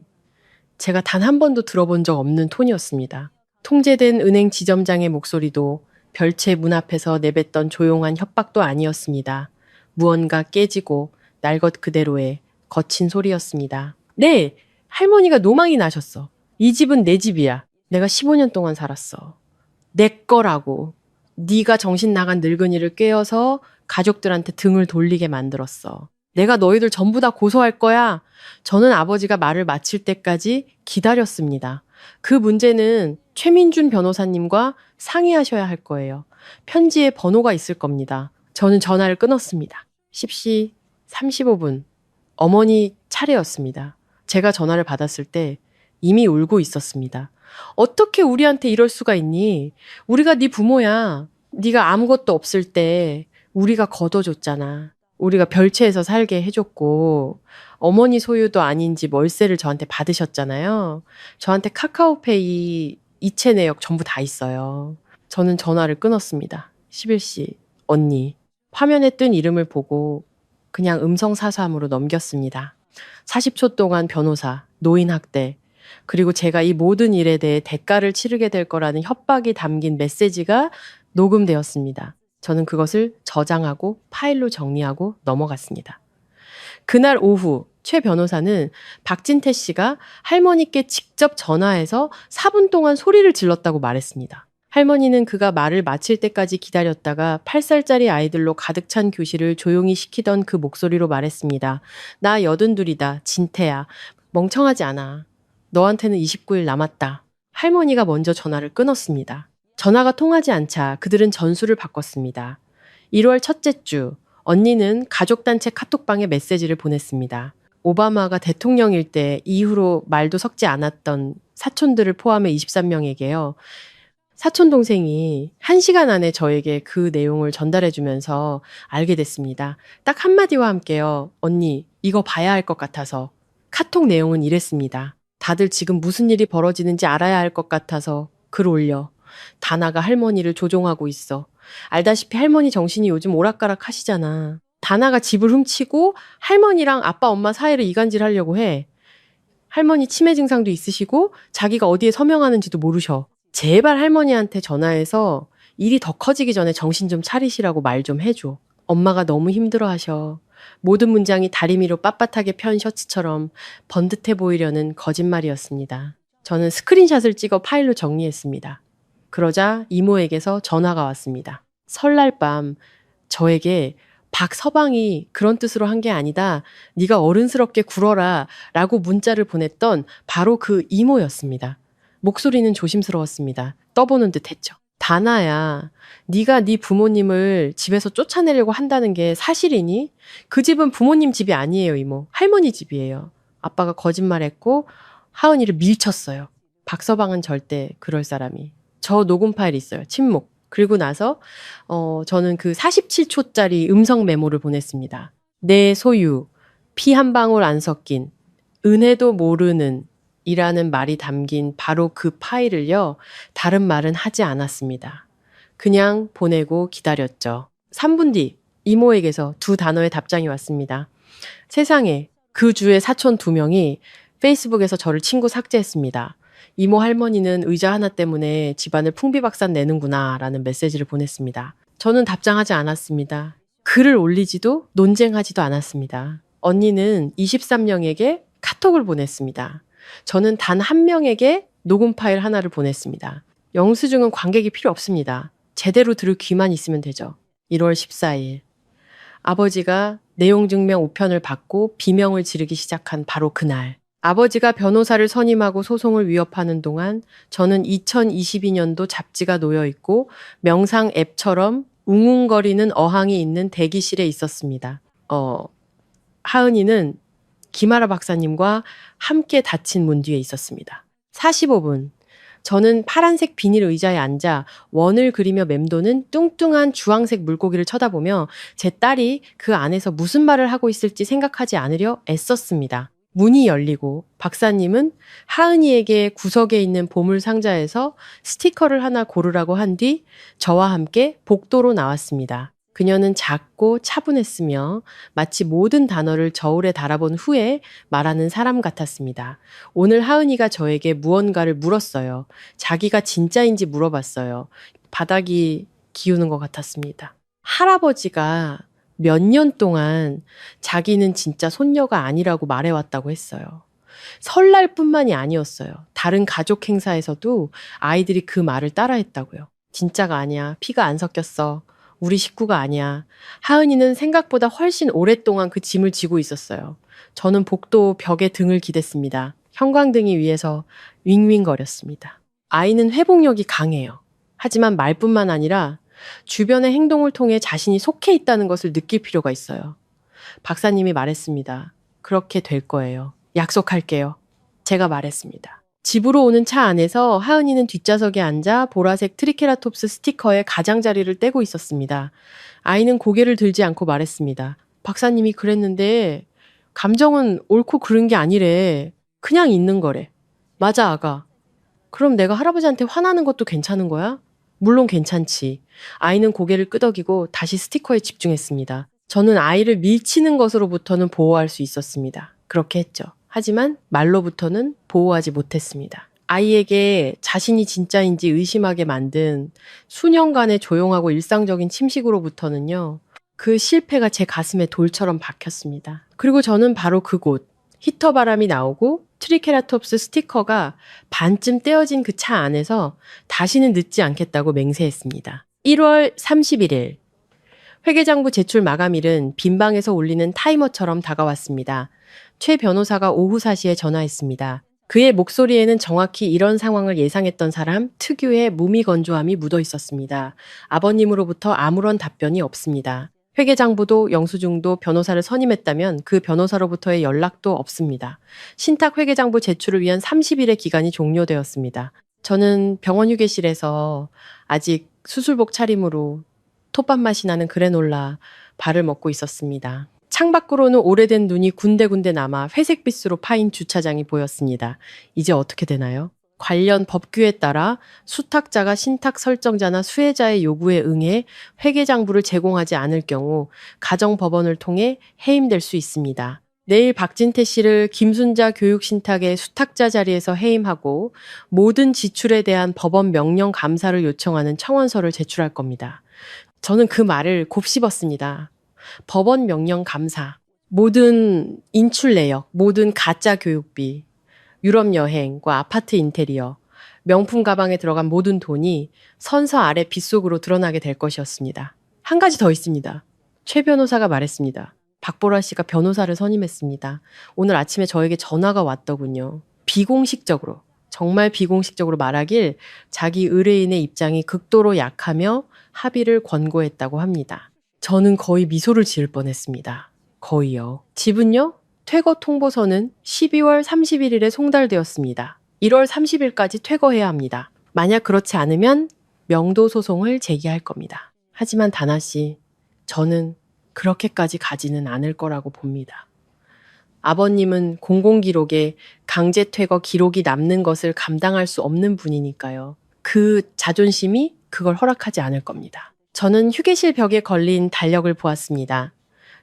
제가 단 한 번도 들어본 적 없는 톤이었습니다. 통제된 은행 지점장의 목소리도 별채 문 앞에서 내뱉던 조용한 협박도 아니었습니다. 무언가 깨지고 날 것 그대로의 거친 소리였습니다. 네, 할머니가 노망이 나셨어. 이 집은 내 집이야. 내가 15년 동안 살았어. 내 거라고. 네가 정신 나간 늙은이를 꿰어서 가족들한테 등을 돌리게 만들었어. 내가 너희들 전부 다 고소할 거야. 저는 아버지가 말을 마칠 때까지 기다렸습니다. 그 문제는 최민준 변호사님과 상의하셔야 할 거예요. 편지에 번호가 있을 겁니다. 저는 전화를 끊었습니다. 10시 35분. 어머니 차례였습니다. 제가 전화를 받았을 때 이미 울고 있었습니다. 어떻게 우리한테 이럴 수가 있니? 우리가 네 부모야. 네가 아무것도 없을 때 우리가 걷어줬잖아. 우리가 별채에서 살게 해줬고 어머니 소유도 아닌 집 월세를 저한테 받으셨잖아요. 저한테 카카오페이 이체 내역 전부 다 있어요. 저는 전화를 끊었습니다. 11시 언니. 화면에 뜬 이름을 보고 그냥 음성 사서함으로 넘겼습니다. 40초 동안 변호사, 노인 학대, 그리고 제가 이 모든 일에 대해 대가를 치르게 될 거라는 협박이 담긴 메시지가 녹음되었습니다. 저는 그것을 저장하고 파일로 정리하고 넘어갔습니다. 그날 오후 최 변호사는 박진태 씨가 할머니께 직접 전화해서 4분 동안 소리를 질렀다고 말했습니다. 할머니는 그가 말을 마칠 때까지 기다렸다가 8살짜리 아이들로 가득 찬 교실을 조용히 시키던 그 목소리로 말했습니다. 나 82이다. 진태야. 멍청하지 않아. 너한테는 29일 남았다. 할머니가 먼저 전화를 끊었습니다. 전화가 통하지 않자 그들은 전술을 바꿨습니다. 1월 첫째 주, 언니는 가족단체 카톡방에 메시지를 보냈습니다. 오바마가 대통령일 때 이후로 말도 섞지 않았던 사촌들을 포함해 23명에게요. 사촌 동생이 1시간 안에 저에게 그 내용을 전달해주면서 알게 됐습니다. 딱 한마디와 함께요. 언니, 이거 봐야 할 것 같아서. 카톡 내용은 이랬습니다. 다들 지금 무슨 일이 벌어지는지 알아야 할 것 같아서 글 올려. 다나가 할머니를 조종하고 있어. 알다시피 할머니 정신이 요즘 오락가락 하시잖아. 다나가 집을 훔치고 할머니랑 아빠 엄마 사이를 이간질 하려고 해. 할머니 치매 증상도 있으시고 자기가 어디에 서명하는지도 모르셔. 제발 할머니한테 전화해서 일이 더 커지기 전에 정신 좀 차리시라고 말 좀 해줘. 엄마가 너무 힘들어하셔. 모든 문장이 다리미로 빳빳하게 편 셔츠처럼 번듯해 보이려는 거짓말이었습니다. 저는 스크린샷을 찍어 파일로 정리했습니다. 그러자 이모에게서 전화가 왔습니다. 설날 밤 저에게 박서방이 그런 뜻으로 한 게 아니다. 네가 어른스럽게 굴어라 라고 문자를 보냈던 바로 그 이모였습니다. 목소리는 조심스러웠습니다. 떠보는 듯 했죠. 다나야, 네가 네 부모님을 집에서 쫓아내려고 한다는 게 사실이니? 그 집은 부모님 집이 아니에요, 이모. 할머니 집이에요. 아빠가 거짓말했고 하은이를 밀쳤어요. 박서방은 절대 그럴 사람이. 저 녹음 파일 있어요. 침묵. 그리고 나서 저는 그 47초짜리 음성 메모를 보냈습니다. 내 소유, 피 한 방울 안 섞인, 은혜도 모르는 이라는 말이 담긴 바로 그 파일을요, 다른 말은 하지 않았습니다. 그냥 보내고 기다렸죠. 3분 뒤 이모에게서 두 단어의 답장이 왔습니다. 세상에, 그 주의 사촌 2명이 페이스북에서 저를 친구 삭제했습니다. 이모 할머니는 의자 하나 때문에 집안을 풍비박산 내는구나 라는 메시지를 보냈습니다. 저는 답장하지 않았습니다. 글을 올리지도 논쟁하지도 않았습니다. 언니는 23명에게 카톡을 보냈습니다. 저는 단 한 명에게 녹음 파일 하나를 보냈습니다. 영수증은 관객이 필요 없습니다. 제대로 들을 귀만 있으면 되죠. 1월 14일. 아버지가 내용증명 우편을 받고 비명을 지르기 시작한 바로 그날. 아버지가 변호사를 선임하고 소송을 위협하는 동안 저는 2022년도 잡지가 놓여 있고 명상 앱처럼 웅웅거리는 어항이 있는 대기실에 있었습니다. 하은이는 김아라 박사님과 함께 닫힌 문 뒤에 있었습니다. 45분. 저는 파란색 비닐 의자에 앉아 원을 그리며 맴도는 뚱뚱한 주황색 물고기를 쳐다보며 제 딸이 그 안에서 무슨 말을 하고 있을지 생각하지 않으려 애썼습니다. 문이 열리고 박사님은 하은이에게 구석에 있는 보물 상자에서 스티커를 하나 고르라고 한 뒤 저와 함께 복도로 나왔습니다. 그녀는 작고 차분했으며 마치 모든 단어를 저울에 달아본 후에 말하는 사람 같았습니다. 오늘 하은이가 저에게 무언가를 물었어요. 자기가 진짜인지 물어봤어요. 바닥이 기우는 것 같았습니다. 할아버지가 몇 년 동안 자기는 진짜 손녀가 아니라고 말해왔다고 했어요. 설날뿐만이 아니었어요. 다른 가족 행사에서도 아이들이 그 말을 따라했다고요. 진짜가 아니야. 피가 안 섞였어. 우리 식구가 아니야. 하은이는 생각보다 훨씬 오랫동안 그 짐을 지고 있었어요. 저는 복도 벽에 등을 기댔습니다. 형광등이 위에서 윙윙거렸습니다. 아이는 회복력이 강해요. 하지만 말뿐만 아니라 주변의 행동을 통해 자신이 속해 있다는 것을 느낄 필요가 있어요. 박사님이 말했습니다. 그렇게 될 거예요. 약속할게요. 제가 말했습니다. 집으로 오는 차 안에서 하은이는 뒷좌석에 앉아 보라색 트리케라톱스 스티커에 가장자리를 떼고 있었습니다. 아이는 고개를 들지 않고 말했습니다. 박사님이 그랬는데 감정은 옳고 그른 게 아니래. 그냥 있는 거래. 맞아, 아가. 그럼 내가 할아버지한테 화나는 것도 괜찮은 거야? 물론 괜찮지. 아이는 고개를 끄덕이고 다시 스티커에 집중했습니다. 저는 아이를 밀치는 것으로부터는 보호할 수 있었습니다. 그렇게 했죠. 하지만 말로부터는 보호하지 못했습니다. 아이에게 자신이 진짜인지 의심하게 만든 수년간의 조용하고 일상적인 침식으로부터는요. 그 실패가 제 가슴에 돌처럼 박혔습니다. 그리고 저는 바로 그곳, 히터 바람이 나오고 트리케라톱스 스티커가 반쯤 떼어진 그 차 안에서 다시는 늦지 않겠다고 맹세했습니다. 1월 31일. 회계장부 제출 마감일은 빈방에서 울리는 타이머처럼 다가왔습니다. 최 변호사가 오후 4시에 전화했습니다. 그의 목소리에는 정확히 이런 상황을 예상했던 사람 특유의 무미건조함이 묻어 있었습니다. 아버님으로부터 아무런 답변이 없습니다. 회계장부도 영수증도 변호사를 선임했다면 그 변호사로부터의 연락도 없습니다. 신탁 회계장부 제출을 위한 30일의 기간이 종료되었습니다. 저는 병원 휴게실에서 아직 수술복 차림으로 톱밥 맛이 나는 그래놀라 발을 먹고 있었습니다. 창밖으로는 오래된 눈이 군데군데 남아 회색빛으로 파인 주차장이 보였습니다. 이제 어떻게 되나요? 관련 법규에 따라 수탁자가 신탁 설정자나 수혜자의 요구에 응해 회계장부를 제공하지 않을 경우 가정법원을 통해 해임될 수 있습니다. 내일 박진태 씨를 김순자 교육신탁의 수탁자 자리에서 해임하고 모든 지출에 대한 법원 명령 감사를 요청하는 청원서를 제출할 겁니다. 저는 그 말을 곱씹었습니다. 법원 명령 감사, 모든 인출 내역, 모든 가짜 교육비, 유럽 여행과 아파트 인테리어, 명품 가방에 들어간 모든 돈이 선서 아래 빗속으로 드러나게 될 것이었습니다. 한 가지 더 있습니다. 최 변호사가 말했습니다. 박보라 씨가 변호사를 선임했습니다. 오늘 아침에 저에게 전화가 왔더군요. 비공식적으로, 정말 비공식적으로 말하길 자기 의뢰인의 입장이 극도로 약하며 합의를 권고했다고 합니다. 저는 거의 미소를 지을 뻔했습니다. 거의요. 집은요? 퇴거 통보서는 12월 31일에 송달되었습니다. 1월 30일까지 퇴거해야 합니다. 만약 그렇지 않으면 명도 소송을 제기할 겁니다. 하지만 다나 씨, 저는 그렇게까지 가지는 않을 거라고 봅니다. 아버님은 공공기록에 강제 퇴거 기록이 남는 것을 감당할 수 없는 분이니까요. 그 자존심이 그걸 허락하지 않을 겁니다. 저는 휴게실 벽에 걸린 달력을 보았습니다.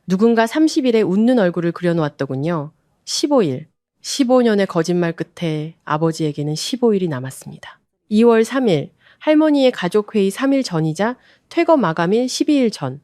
누군가 30일에 웃는 얼굴을 그려놓았더군요. 15일. 15년의 거짓말 끝에 아버지에게는 15일이 남았습니다. 2월 3일. 할머니의 가족회의 3일 전이자 퇴거 마감일 12일 전.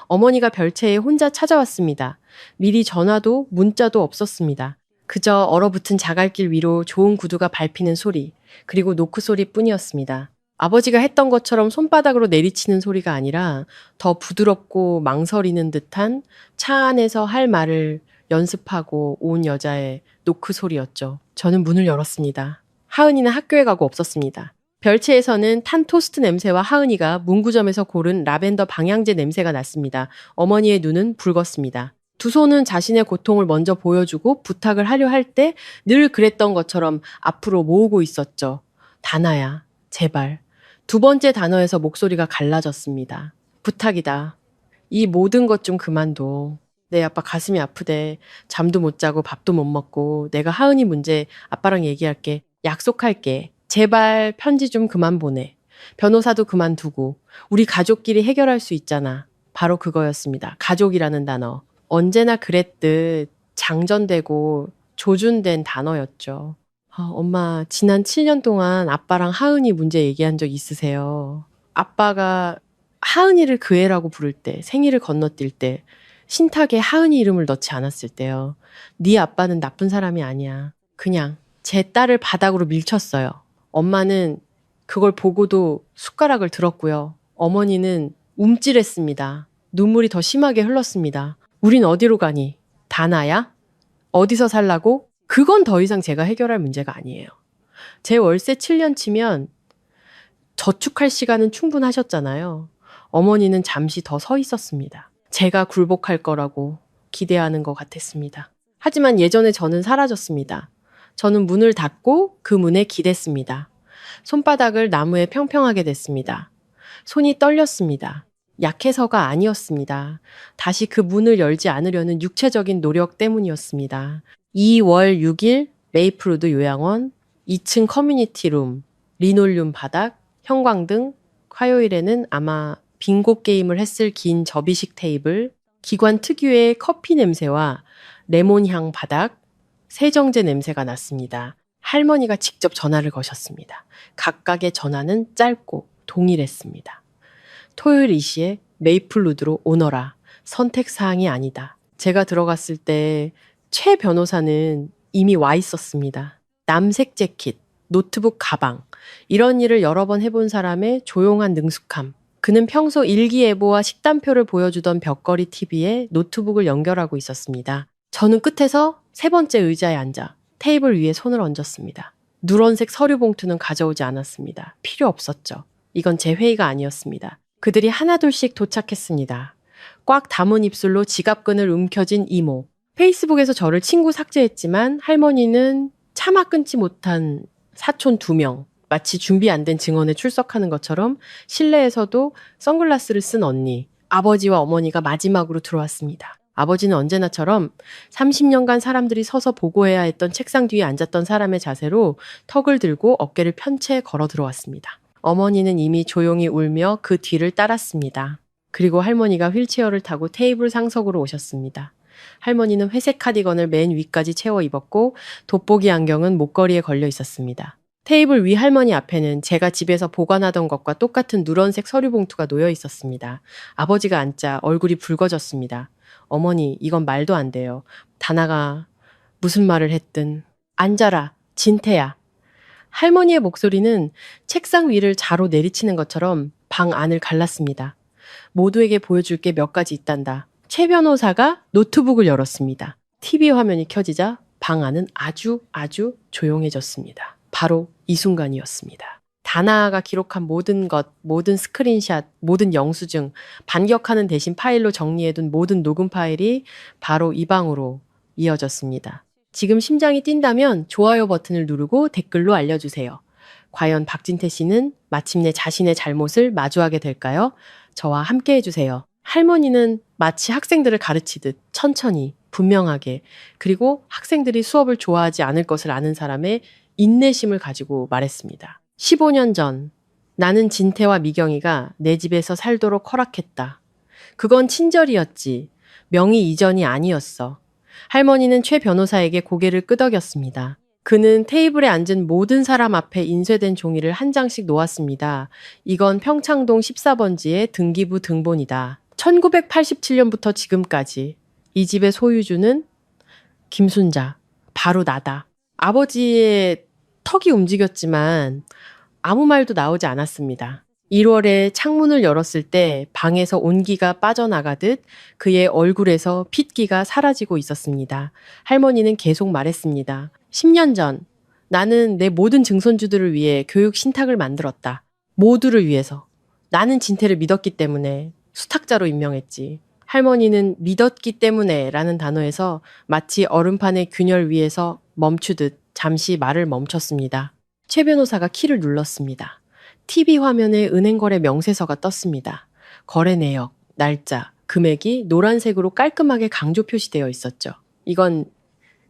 어머니가 별채에 혼자 찾아왔습니다. 미리 전화도 문자도 없었습니다. 그저 얼어붙은 자갈길 위로 좋은 구두가 밟히는 소리, 그리고 노크 소리뿐이었습니다. 아버지가 했던 것처럼 손바닥으로 내리치는 소리가 아니라 더 부드럽고 망설이는 듯한 차 안에서 할 말을 연습하고 온 여자의 노크 소리였죠. 저는 문을 열었습니다. 하은이는 학교에 가고 없었습니다. 별채에서는 탄 토스트 냄새와 하은이가 문구점에서 고른 라벤더 방향제 냄새가 났습니다. 어머니의 눈은 붉었습니다. 두 손은 자신의 고통을 먼저 보여주고 부탁을 하려 할 때 늘 그랬던 것처럼 앞으로 모으고 있었죠. 다나야, 제발. 두 번째 단어에서 목소리가 갈라졌습니다. 부탁이다. 이 모든 것 좀 그만둬. 내 아빠 가슴이 아프대. 잠도 못 자고 밥도 못 먹고 내가 하은이 문제 아빠랑 얘기할게. 약속할게. 제발 편지 좀 그만 보내. 변호사도 그만두고 우리 가족끼리 해결할 수 있잖아. 바로 그거였습니다. 가족이라는 단어. 언제나 그랬듯 장전되고 조준된 단어였죠. 엄마, 지난 7년 동안 아빠랑 하은이 문제 얘기한 적 있으세요? 아빠가 하은이를 그 애라고 부를 때, 생일을 건너뛸 때, 신탁에 하은이 이름을 넣지 않았을 때요. 네 아빠는 나쁜 사람이 아니야. 그냥 제 딸을 바닥으로 밀쳤어요. 엄마는 그걸 보고도 숟가락을 들었고요. 어머니는 움찔했습니다. 눈물이 더 심하게 흘렀습니다. 우린 어디로 가니? 다 나야? 어디서 살라고? 그건 더 이상 제가 해결할 문제가 아니에요. 제 월세 7년 치면 저축할 시간은 충분하셨잖아요. 어머니는 잠시 더 서 있었습니다. 제가 굴복할 거라고 기대하는 것 같았습니다. 하지만 예전에 저는 사라졌습니다. 저는 문을 닫고 그 문에 기댔습니다. 손바닥을 나무에 평평하게 댔습니다. 손이 떨렸습니다. 약해서가 아니었습니다. 다시 그 문을 열지 않으려는 육체적인 노력 때문이었습니다. 2월 6일 메이플우드 요양원 2층 커뮤니티 룸, 리놀륨 바닥, 형광등, 화요일에는 아마 빙고 게임을 했을 긴 접이식 테이블, 기관 특유의 커피 냄새와 레몬향 바닥, 세정제 냄새가 났습니다. 할머니가 직접 전화를 거셨습니다. 각각의 전화는 짧고 동일했습니다. 토요일 2시에 메이플우드로 오너라. 선택사항이 아니다. 제가 들어갔을 때 최 변호사는 이미 와 있었습니다. 남색 재킷, 노트북 가방, 이런 일을 여러 번 해본 사람의 조용한 능숙함. 그는 평소 일기예보와 식단표를 보여주던 벽걸이 TV에 노트북을 연결하고 있었습니다. 저는 끝에서 세 번째 의자에 앉아 테이블 위에 손을 얹었습니다. 누런색 서류 봉투는 가져오지 않았습니다. 필요 없었죠. 이건 제 회의가 아니었습니다. 그들이 하나둘씩 도착했습니다. 꽉 담은 입술로 지갑끈을 움켜쥔 이모. 페이스북에서 저를 친구 삭제했지만 할머니는 차마 끊지 못한 사촌 2명. 마치 준비 안 된 증언에 출석하는 것처럼 실내에서도 선글라스를 쓴 언니. 아버지와 어머니가 마지막으로 들어왔습니다. 아버지는 언제나처럼 30년간 사람들이 서서 보고해야 했던 책상 뒤에 앉았던 사람의 자세로 턱을 들고 어깨를 편 채 걸어 들어왔습니다. 어머니는 이미 조용히 울며 그 뒤를 따랐습니다. 그리고 할머니가 휠체어를 타고 테이블 상석으로 오셨습니다. 할머니는 회색 카디건을 맨 위까지 채워 입었고 돋보기 안경은 목걸이에 걸려 있었습니다. 테이블 위 할머니 앞에는 제가 집에서 보관하던 것과 똑같은 누런색 서류 봉투가 놓여 있었습니다. 아버지가 앉자 얼굴이 붉어졌습니다. 어머니, 이건 말도 안 돼요. 다나가 무슨 말을 했든. 앉아라, 진태야. 할머니의 목소리는 책상 위를 자로 내리치는 것처럼 방 안을 갈랐습니다. 모두에게 보여줄 게 몇 가지 있단다. 최 변호사가 노트북을 열었습니다. TV 화면이 켜지자 방 안은 아주 조용해졌습니다. 바로 이 순간이었습니다. 다나아가 기록한 모든 것, 모든 스크린샷, 모든 영수증, 반격하는 대신 파일로 정리해둔 모든 녹음 파일이 바로 이 방으로 이어졌습니다. 지금 심장이 뛴다면 좋아요 버튼을 누르고 댓글로 알려주세요. 과연 박진태 씨는 마침내 자신의 잘못을 마주하게 될까요? 저와 함께 해주세요. 할머니는 마치 학생들을 가르치듯 천천히, 분명하게, 그리고 학생들이 수업을 좋아하지 않을 것을 아는 사람의 인내심을 가지고 말했습니다. 15년 전, 나는 진태와 미경이가 내 집에서 살도록 허락했다. 그건 친절이었지. 명의 이전이 아니었어. 할머니는 최 변호사에게 고개를 끄덕였습니다. 그는 테이블에 앉은 모든 사람 앞에 인쇄된 종이를 한 장씩 놓았습니다. 이건 평창동 14번지의 등기부 등본이다. 1987년부터 지금까지 이 집의 소유주는 김순자, 바로 나다. 아버지의 턱이 움직였지만 아무 말도 나오지 않았습니다. 1월에 창문을 열었을 때 방에서 온기가 빠져나가듯 그의 얼굴에서 핏기가 사라지고 있었습니다. 할머니는 계속 말했습니다. 10년 전 나는 내 모든 증손주들을 위해 교육 신탁을 만들었다. 모두를 위해서. 나는 진태를 믿었기 때문에 수탁자로 임명했지. 할머니는 믿었기 때문에 라는 단어에서 마치 얼음판의 균열 위에서 멈추듯 잠시 말을 멈췄습니다. 최 변호사가 키를 눌렀습니다. TV 화면에 은행거래 명세서가 떴습니다. 거래 내역, 날짜, 금액이 노란색으로 깔끔하게 강조 표시되어 있었죠. 이건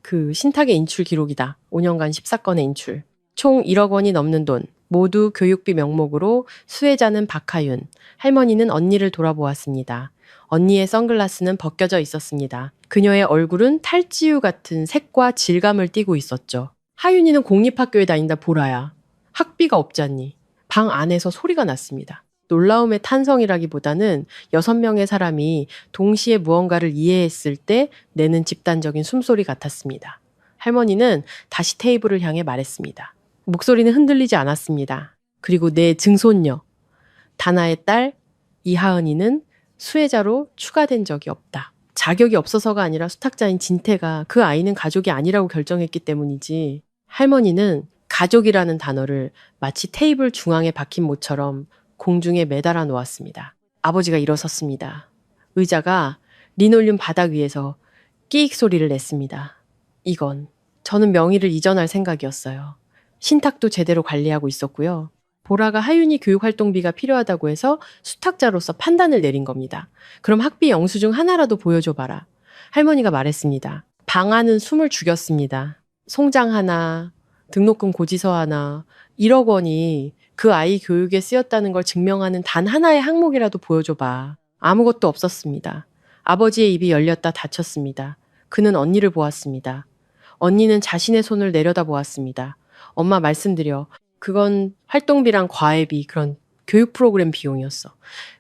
그 신탁의 인출 기록이다. 5년간 14건의 인출. 총 1억 원이 넘는 돈. 모두 교육비 명목으로 수혜자는 박하윤, 할머니는 언니를 돌아보았습니다. 언니의 선글라스는 벗겨져 있었습니다. 그녀의 얼굴은 탈지유 같은 색과 질감을 띠고 있었죠. 하윤이는 공립학교에 다닌다 보라야. 학비가 없잖니. 방 안에서 소리가 났습니다. 놀라움의 탄성이라기보다는 6명의 사람이 동시에 무언가를 이해했을 때 내는 집단적인 숨소리 같았습니다. 할머니는 다시 테이블을 향해 말했습니다. 목소리는 흔들리지 않았습니다. 그리고 내 증손녀, 다나의 딸 이하은이는 수혜자로 추가된 적이 없다. 자격이 없어서가 아니라 수탁자인 진태가 그 아이는 가족이 아니라고 결정했기 때문이지. 할머니는 가족이라는 단어를 마치 테이블 중앙에 박힌 모처럼 공중에 매달아 놓았습니다. 아버지가 일어섰습니다. 의자가 리놀륨 바닥 위에서 끼익 소리를 냈습니다. 이건 저는 명의를 이전할 생각이었어요. 신탁도 제대로 관리하고 있었고요. 보라가 하윤이 교육활동비가 필요하다고 해서 수탁자로서 판단을 내린 겁니다. 그럼 학비 영수증 하나라도 보여줘봐라. 할머니가 말했습니다. 방안은 숨을 죽였습니다. 송장 하나, 등록금 고지서 하나, 1억 원이 그 아이 교육에 쓰였다는 걸 증명하는 단 하나의 항목이라도 보여줘봐. 아무것도 없었습니다. 아버지의 입이 열렸다 닫혔습니다. 그는 언니를 보았습니다. 언니는 자신의 손을 내려다보았습니다. 엄마 말씀드려. 그건 활동비랑 과외비, 그런 교육 프로그램 비용이었어.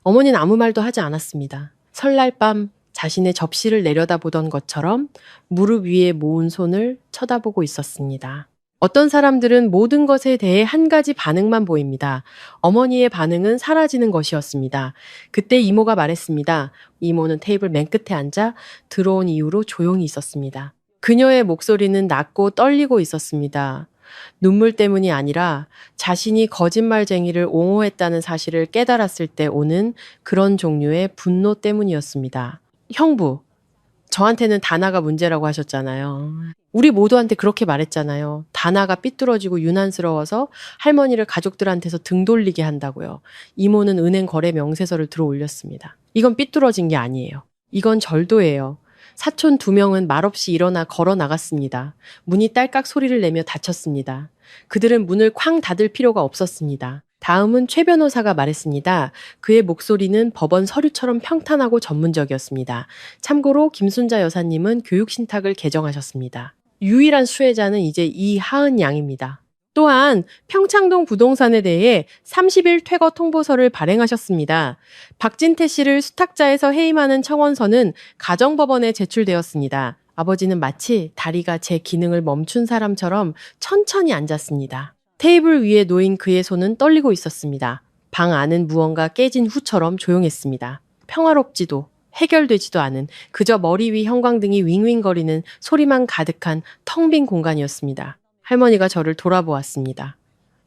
어머니는 아무 말도 하지 않았습니다. 설날 밤 자신의 접시를 내려다보던 것처럼 무릎 위에 모은 손을 쳐다보고 있었습니다. 어떤 사람들은 모든 것에 대해 한 가지 반응만 보입니다. 어머니의 반응은 사라지는 것이었습니다. 그때 이모가 말했습니다. 이모는 테이블 맨 끝에 앉아 들어온 이후로 조용히 있었습니다. 그녀의 목소리는 낮고 떨리고 있었습니다. 눈물 때문이 아니라 자신이 거짓말쟁이를 옹호했다는 사실을 깨달았을 때 오는 그런 종류의 분노 때문이었습니다. 형부, 저한테는 다나가 문제라고 하셨잖아요. 우리 모두한테 그렇게 말했잖아요. 다나가 삐뚤어지고 유난스러워서 할머니를 가족들한테서 등 돌리게 한다고요. 이모는 은행 거래 명세서를 들어 올렸습니다. 이건 삐뚤어진 게 아니에요. 이건 절도예요. 사촌 2명은 말없이 일어나 걸어 나갔습니다. 문이 딸깍 소리를 내며 닫혔습니다. 그들은 문을 쾅 닫을 필요가 없었습니다. 다음은 최 변호사가 말했습니다. 그의 목소리는 법원 서류처럼 평탄하고 전문적이었습니다. 참고로 김순자 여사님은 교육신탁을 개정하셨습니다. 유일한 수혜자는 이제 이하은 양입니다. 또한 평창동 부동산에 대해 30일 퇴거 통보서를 발행하셨습니다. 박진태 씨를 수탁자에서 해임하는 청원서는 가정법원에 제출되었습니다. 아버지는 마치 다리가 제 기능을 멈춘 사람처럼 천천히 앉았습니다. 테이블 위에 놓인 그의 손은 떨리고 있었습니다. 방 안은 무언가 깨진 후처럼 조용했습니다. 평화롭지도 해결되지도 않은 그저 머리 위 형광등이 윙윙거리는 소리만 가득한 텅 빈 공간이었습니다. 할머니가 저를 돌아보았습니다.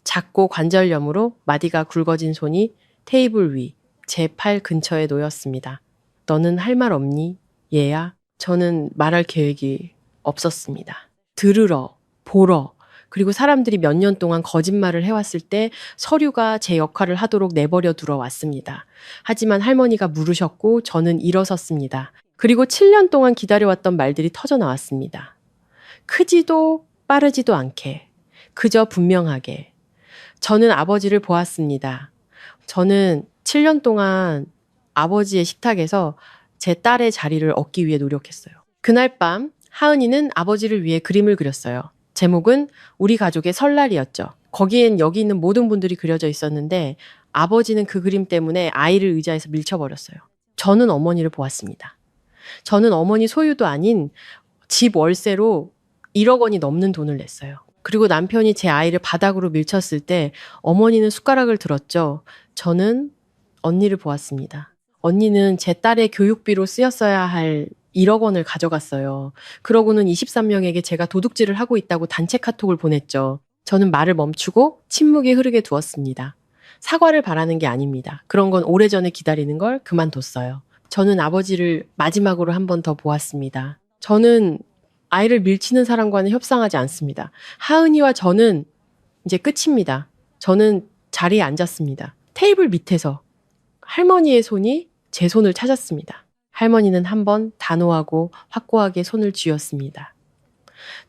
작고 관절염으로 마디가 굵어진 손이 테이블 위, 제 팔 근처에 놓였습니다. 너는 할 말 없니? 얘야? 저는 말할 계획이 없었습니다. 들으러, 보러, 그리고 사람들이 몇 년 동안 거짓말을 해왔을 때 서류가 제 역할을 하도록 내버려 두러 왔습니다. 하지만 할머니가 물으셨고 저는 일어섰습니다. 그리고 7년 동안 기다려왔던 말들이 터져 나왔습니다. 크지도 빠르지도 않게, 그저 분명하게. 저는 아버지를 보았습니다. 저는 7년 동안 아버지의 식탁에서 제 딸의 자리를 얻기 위해 노력했어요. 그날 밤 하은이는 아버지를 위해 그림을 그렸어요. 제목은 우리 가족의 설날이었죠. 거기엔 여기 있는 모든 분들이 그려져 있었는데 아버지는 그 그림 때문에 아이를 의자에서 밀쳐버렸어요. 저는 어머니를 보았습니다. 저는 어머니 소유도 아닌 집 월세로 1억 원이 넘는 돈을 냈어요. 그리고 남편이 제 아이를 바닥으로 밀쳤을 때 어머니는 숟가락을 들었죠. 저는 언니를 보았습니다. 언니는 제 딸의 교육비로 쓰였어야 할 1억 원을 가져갔어요. 그러고는 23명에게 제가 도둑질을 하고 있다고 단체 카톡을 보냈죠. 저는 말을 멈추고 침묵이 흐르게 두었습니다. 사과를 바라는 게 아닙니다. 그런 건 오래전에 기다리는 걸 그만뒀어요. 저는 아버지를 마지막으로 한 번 더 보았습니다. 저는 아이를 밀치는 사람과는 협상하지 않습니다. 하은이와 저는 이제 끝입니다. 저는 자리에 앉았습니다. 테이블 밑에서 할머니의 손이 제 손을 찾았습니다. 할머니는 한번 단호하고 확고하게 손을 쥐었습니다.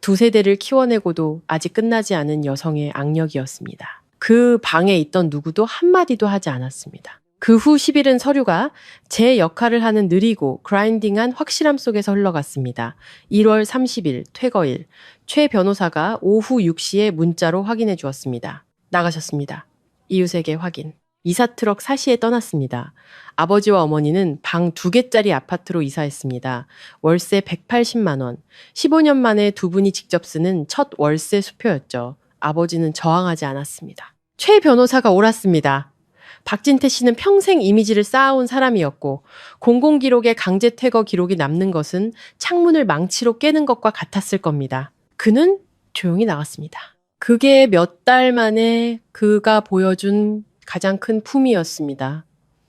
2세대를 키워내고도 아직 끝나지 않은 여성의 악력이었습니다. 그 방에 있던 누구도 한마디도 하지 않았습니다. 그 후 10일은 서류가 제 역할을 하는 느리고 그라인딩한 확실함 속에서 흘러갔습니다. 1월 30일 퇴거일 최 변호사가 오후 6시에 문자로 확인해 주었습니다. 나가셨습니다. 이웃에게 확인. 이사 트럭 사시에 떠났습니다. 아버지와 어머니는 방 2개짜리 아파트로 이사했습니다. 월세 180만 원. 15년 만에 두 분이 직접 쓰는 첫 월세 수표였죠. 아버지는 저항하지 않았습니다. 최 변호사가 옳았습니다. 박진태 씨는 평생 이미지를 쌓아온 사람이었고 공공기록에 강제 퇴거 기록이 남는 것은 창문을 망치로 깨는 것과 같았을 겁니다. 그는 조용히 나갔습니다. 그게 몇 달 만에 그가 보여준 가장 큰 품위였습니다.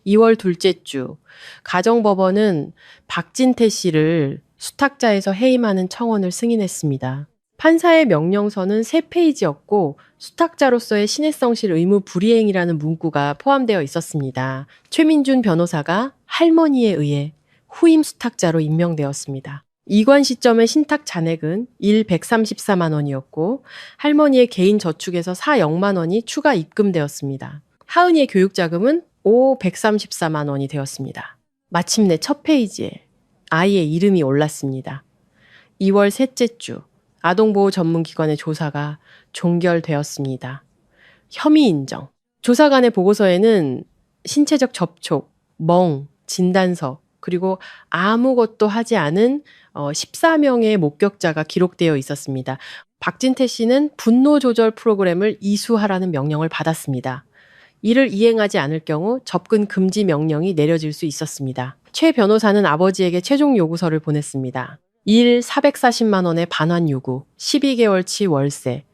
2월 둘째 주 가정법원은 박진태 씨를 수탁자에서 해임하는 청원을 승인했습니다. 판사의 명령서는 3페이지였고 수탁자로서의 신해성실 의무 불이행이라는 문구가 포함되어 있었습니다. 최민준 변호사가 할머니에 의해 후임 수탁자로 임명되었습니다. 이관 시점의 신탁 잔액은 134만 원이었고 할머니의 개인 저축에서 4영만 원이 추가 입금되었습니다. 하은이의 교육자금은 134만 원이 되었습니다. 마침내 첫 페이지에 아이의 이름이 올랐습니다. 2월 셋째 주 아동보호 전문기관의 조사가 종결되었습니다. 혐의 인정. 조사관의 보고서에는 신체적 접촉, 멍, 진단서, 그리고 아무것도 하지 않은 14명의 목격자가 기록되어 있었습니다. 박진태 씨는 분노 조절 프로그램을 이수하라는 명령을 받았습니다. 이를 이행하지 않을 경우 접근 금지 명령이 내려질 수 있었습니다. 최 변호사는 아버지에게 최종 요구서를 보냈습니다. 1 440만 원의 반환 요구, 12개월치 월세,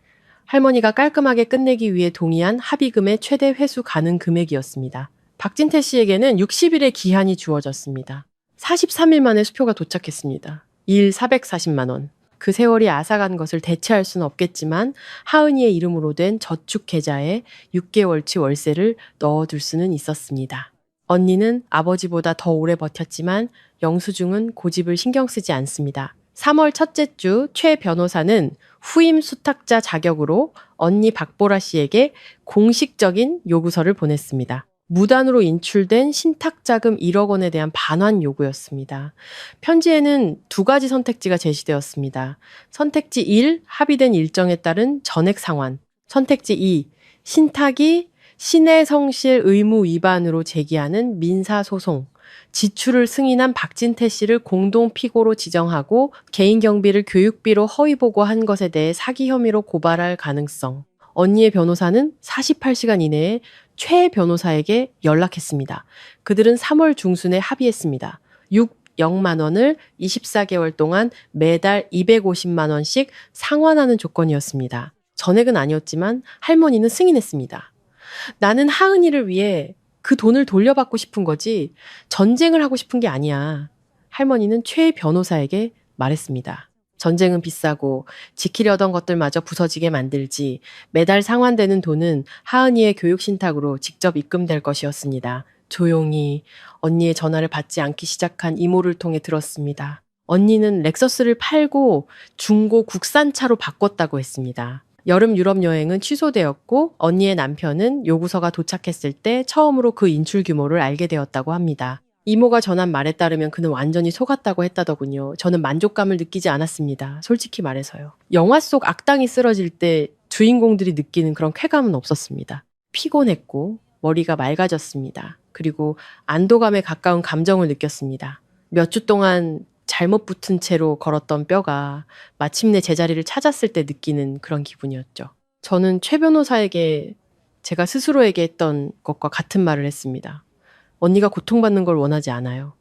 할머니가 깔끔하게 끝내기 위해 동의한 합의금의 최대 회수 가능 금액이었습니다. 박진태 씨에게는 60일의 기한이 주어졌습니다. 43일 만에 수표가 도착했습니다. 1 440만 원. 그 세월이 앗아간 것을 대체할 수는 없겠지만 하은이의 이름으로 된 저축 계좌에 6개월치 월세를 넣어둘 수는 있었습니다. 언니는 아버지보다 더 오래 버텼지만 영수증은 고집을 신경 쓰지 않습니다. 3월 첫째 주 최 변호사는 후임 수탁자 자격으로 언니 박보라 씨에게 공식적인 요구서를 보냈습니다. 무단으로 인출된 신탁자금 1억 원에 대한 반환 요구였습니다. 편지에는 2가지 선택지가 제시되었습니다. 선택지 1, 합의된 일정에 따른 전액 상환. 선택지 2, 신탁이 신해성실 의무 위반으로 제기하는 민사소송. 지출을 승인한 박진태 씨를 공동 피고로 지정하고 개인 경비를 교육비로 허위 보고한 것에 대해 사기 혐의로 고발할 가능성. 언니의 변호사는 48시간 이내에 최 변호사에게 연락했습니다. 그들은 3월 중순에 합의했습니다. 6영만 원을 24개월 동안 매달 250만 원씩 상환하는 조건이었습니다. 전액은 아니었지만 할머니는 승인했습니다. 나는 하은이를 위해 그 돈을 돌려받고 싶은 거지 전쟁을 하고 싶은 게 아니야. 할머니는 최 변호사에게 말했습니다. 전쟁은 비싸고 지키려던 것들마저 부서지게 만들지 매달 상환되는 돈은 하은이의 교육신탁으로 직접 입금될 것이었습니다. 조용히 언니의 전화를 받지 않기 시작한 이모를 통해 들었습니다. 언니는 렉서스를 팔고 중고 국산차로 바꿨다고 했습니다. 여름 유럽 여행은 취소되었고 언니의 남편은 요구서가 도착했을 때 처음으로 그 인출 규모를 알게 되었다고 합니다. 이모가 전한 말에 따르면 그는 완전히 속았다고 했다더군요. 저는 만족감을 느끼지 않았습니다. 솔직히 말해서요. 영화 속 악당이 쓰러질 때 주인공들이 느끼는 그런 쾌감은 없었습니다. 피곤했고 머리가 맑아졌습니다. 그리고 안도감에 가까운 감정을 느꼈습니다. 몇 주 동안 잘못 붙은 채로 걸었던 뼈가 마침내 제자리를 찾았을 때 느끼는 그런 기분이었죠. 저는 최 변호사에게 제가 스스로에게 했던 것과 같은 말을 했습니다. 언니가 고통받는 걸 원하지 않아요.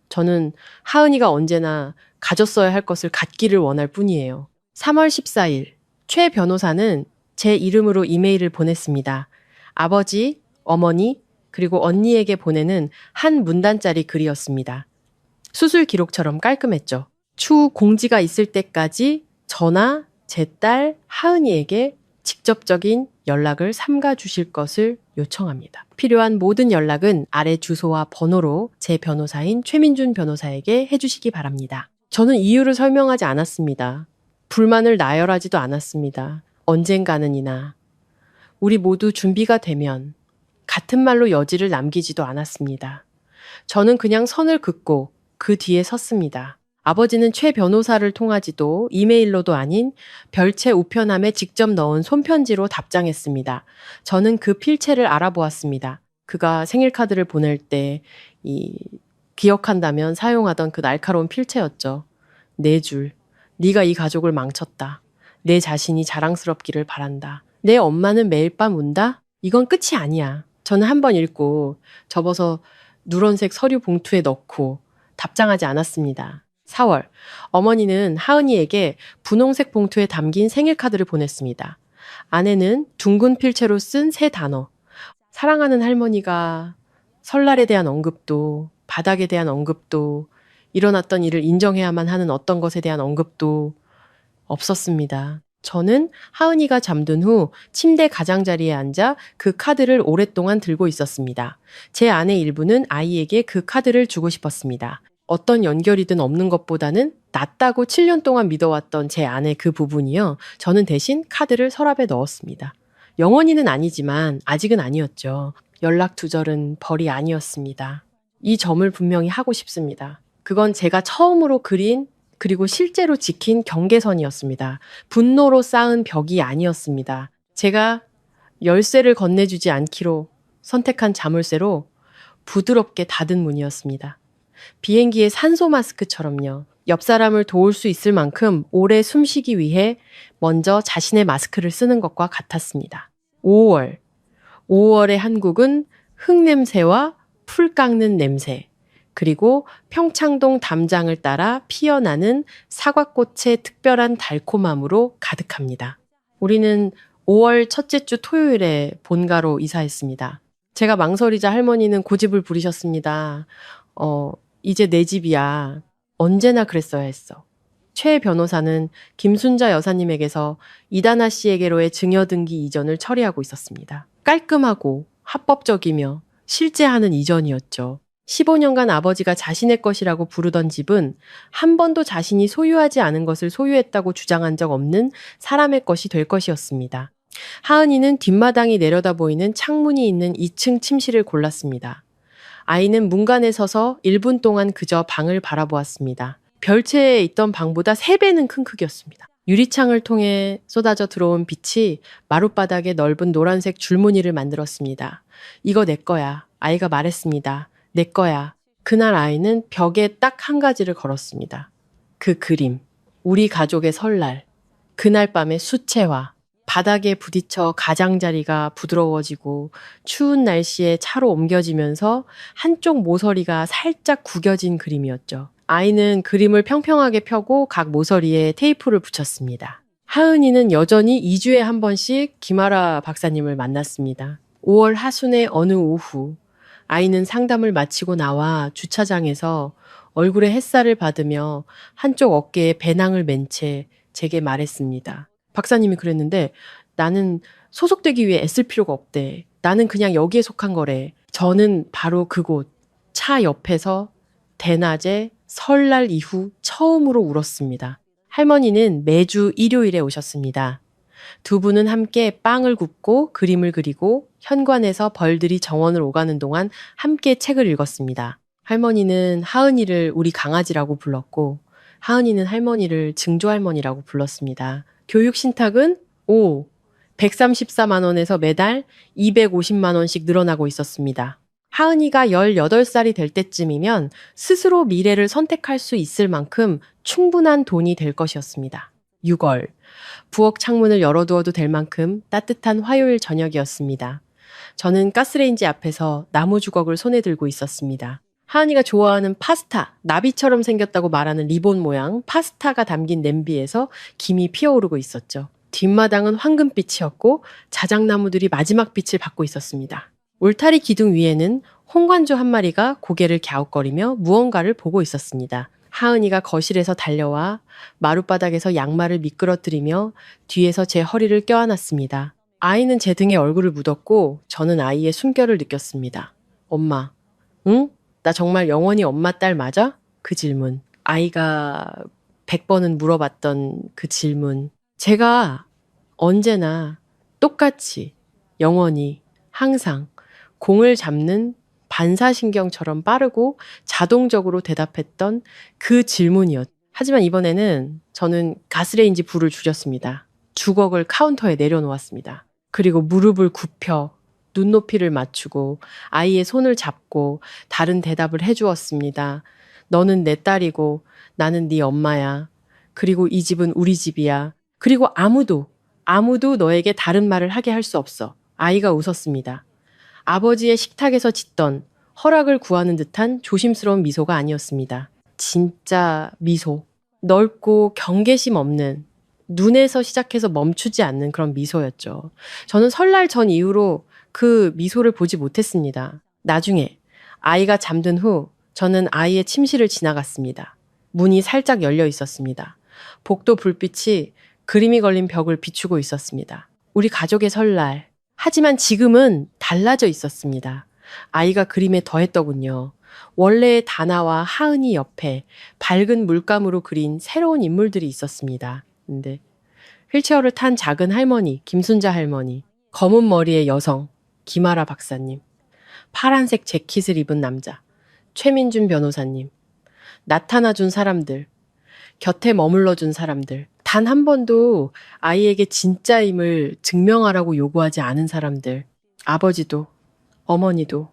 저는 하은이가 언제나 가졌어야 할 것을 갖기를 원할 뿐이에요. 3월 14일 최 변호사는 제 이름으로 이메일을 보냈습니다. 아버지, 어머니, 그리고 언니에게 보내는 한 문단짜리 글이었습니다. 수술 기록처럼 깔끔했죠. 추후 공지가 있을 때까지 저나 제 딸 하은이에게 직접적인 연락을 삼가 주실 것을 요청합니다. 필요한 모든 연락은 아래 주소와 번호로 제 변호사인 최민준 변호사에게 해주시기 바랍니다. 저는 이유를 설명하지 않았습니다. 불만을 나열하지도 않았습니다. 언젠가는이나 우리 모두 준비가 되면 같은 말로 여지를 남기지도 않았습니다. 저는 그냥 선을 긋고 그 뒤에 섰습니다. 아버지는 최 변호사를 통하지도 이메일로도 아닌 별채 우편함에 직접 넣은 손편지로 답장했습니다. 저는 그 필체를 알아보았습니다. 그가 생일카드를 보낼 때 기억한다면 사용하던 그 날카로운 필체였죠. 4줄. 네가 이 가족을 망쳤다. 내 자신이 자랑스럽기를 바란다. 내 엄마는 매일 밤 운다? 이건 끝이 아니야. 저는 한 번 읽고 접어서 누런색 서류 봉투에 넣고 답장하지 않았습니다. 4월, 어머니는 하은이에게 분홍색 봉투에 담긴 생일카드를 보냈습니다. 안에는 둥근 필체로 쓴 3단어. 사랑하는 할머니가 설날에 대한 언급도, 바닥에 대한 언급도, 일어났던 일을 인정해야만 하는 어떤 것에 대한 언급도 없었습니다. 저는 하은이가 잠든 후 침대 가장자리에 앉아 그 카드를 오랫동안 들고 있었습니다. 제 아내 일부는 아이에게 그 카드를 주고 싶었습니다. 어떤 연결이든 없는 것보다는 낫다고 7년 동안 믿어왔던 제 아내 그 부분이요. 저는 대신 카드를 서랍에 넣었습니다. 영원히는 아니지만 아직은 아니었죠. 연락 두절은 벌이 아니었습니다. 이 점을 분명히 하고 싶습니다. 그건 제가 처음으로 그린 그리고 실제로 지킨 경계선이었습니다. 분노로 쌓은 벽이 아니었습니다. 제가 열쇠를 건네주지 않기로 선택한 자물쇠로 부드럽게 닫은 문이었습니다. 비행기의 산소 마스크처럼요. 옆 사람을 도울 수 있을 만큼 오래 숨쉬기 위해 먼저 자신의 마스크를 쓰는 것과 같았습니다. 5월. 5월의 한국은 흙냄새와 풀 깎는 냄새, 그리고 평창동 담장을 따라 피어나는 사과꽃의 특별한 달콤함으로 가득합니다. 우리는 5월 첫째 주 토요일에 본가로 이사했습니다. 제가 망설이자 할머니는 고집을 부리셨습니다. 이제 내 집이야. 언제나 그랬어야 했어. 최 변호사는 김순자 여사님에게서 이다나 씨에게로의 증여등기 이전을 처리하고 있었습니다. 깔끔하고 합법적이며 실제 하는 이전이었죠. 15년간 아버지가 자신의 것이라고 부르던 집은 한 번도 자신이 소유하지 않은 것을 소유했다고 주장한 적 없는 사람의 것이 될 것이었습니다. 하은이는 뒷마당이 내려다 보이는 창문이 있는 2층 침실을 골랐습니다. 아이는 문간에 서서 1분 동안 그저 방을 바라보았습니다. 별채에 있던 방보다 3배는 큰 크기였습니다. 유리창을 통해 쏟아져 들어온 빛이 마룻바닥에 넓은 노란색 줄무늬를 만들었습니다. 이거 내 거야. 아이가 말했습니다. 내 거야. 그날 아이는 벽에 딱 한 가지를 걸었습니다. 그 그림. 우리 가족의 설날. 그날 밤의 수채화. 바닥에 부딪혀 가장자리가 부드러워지고 추운 날씨에 차로 옮겨지면서 한쪽 모서리가 살짝 구겨진 그림이었죠. 아이는 그림을 평평하게 펴고 각 모서리에 테이프를 붙였습니다. 하은이는 여전히 2주에 한 번씩 김아라 박사님을 만났습니다. 5월 하순의 어느 오후, 아이는 상담을 마치고 나와 주차장에서 얼굴에 햇살을 받으며 한쪽 어깨에 배낭을 맨 채 제게 말했습니다. 박사님이 그랬는데 나는 소속되기 위해 애쓸 필요가 없대. 나는 그냥 여기에 속한 거래. 저는 바로 그곳 차 옆에서 대낮에 설날 이후 처음으로 울었습니다. 할머니는 매주 일요일에 오셨습니다. 두 분은 함께 빵을 굽고 그림을 그리고 현관에서 벌들이 정원을 오가는 동안 함께 책을 읽었습니다. 할머니는 하은이를 우리 강아지라고 불렀고 하은이는 할머니를 증조할머니라고 불렀습니다. 교육 신탁은 134만 원에서 매달 250만 원씩 늘어나고 있었습니다. 하은이가 18살이 될 때쯤이면 스스로 미래를 선택할 수 있을 만큼 충분한 돈이 될 것이었습니다. 6월, 부엌 창문을 열어두어도 될 만큼 따뜻한 화요일 저녁이었습니다. 저는 가스레인지 앞에서 나무 주걱을 손에 들고 있었습니다. 하은이가 좋아하는 파스타, 나비처럼 생겼다고 말하는 리본 모양 파스타가 담긴 냄비에서 김이 피어오르고 있었죠. 뒷마당은 황금빛이었고 자작나무들이 마지막 빛을 받고 있었습니다. 울타리 기둥 위에는 홍관조 한 마리가 고개를 갸웃거리며 무언가를 보고 있었습니다. 하은이가 거실에서 달려와 마룻바닥에서 양말을 미끄러뜨리며 뒤에서 제 허리를 껴안았습니다. 아이는 제 등에 얼굴을 묻었고 저는 아이의 숨결을 느꼈습니다. 엄마, 응? 나 정말 영원히 엄마 딸 맞아? 그 질문. 아이가 100번은 물어봤던 그 질문. 제가 언제나 똑같이 영원히, 항상 공을 잡는 반사신경처럼 빠르고 자동적으로 대답했던 그 질문이었죠. 하지만 이번에는 저는 가스레인지 불을 줄였습니다. 주걱을 카운터에 내려놓았습니다. 그리고 무릎을 굽혀 눈높이를 맞추고 아이의 손을 잡고 다른 대답을 해주었습니다. 너는 내 딸이고 나는 네 엄마야. 그리고 이 집은 우리 집이야. 그리고 아무도 너에게 다른 말을 하게 할 수 없어. 아이가 웃었습니다. 아버지의 식탁에서 짓던 허락을 구하는 듯한 조심스러운 미소가 아니었습니다. 진짜 미소. 넓고 경계심 없는, 눈에서 시작해서 멈추지 않는 그런 미소였죠. 저는 설날 전 이후로 그 미소를 보지 못했습니다. 나중에 아이가 잠든 후 저는 아이의 침실을 지나갔습니다. 문이 살짝 열려 있었습니다. 복도 불빛이 그림이 걸린 벽을 비추고 있었습니다. 우리 가족의 설날. 하지만 지금은 달라져 있었습니다. 아이가 그림에 더했더군요. 원래의 다나와 하은이 옆에 밝은 물감으로 그린 새로운 인물들이 있었습니다. 근데 휠체어를 탄 작은 할머니, 김순자 할머니, 검은 머리의 여성, 김아라 박사님, 파란색 재킷을 입은 남자, 최민준 변호사님, 나타나준 사람들, 곁에 머물러준 사람들, 단 한 번도 아이에게 진짜임을 증명하라고 요구하지 않은 사람들, 아버지도, 어머니도,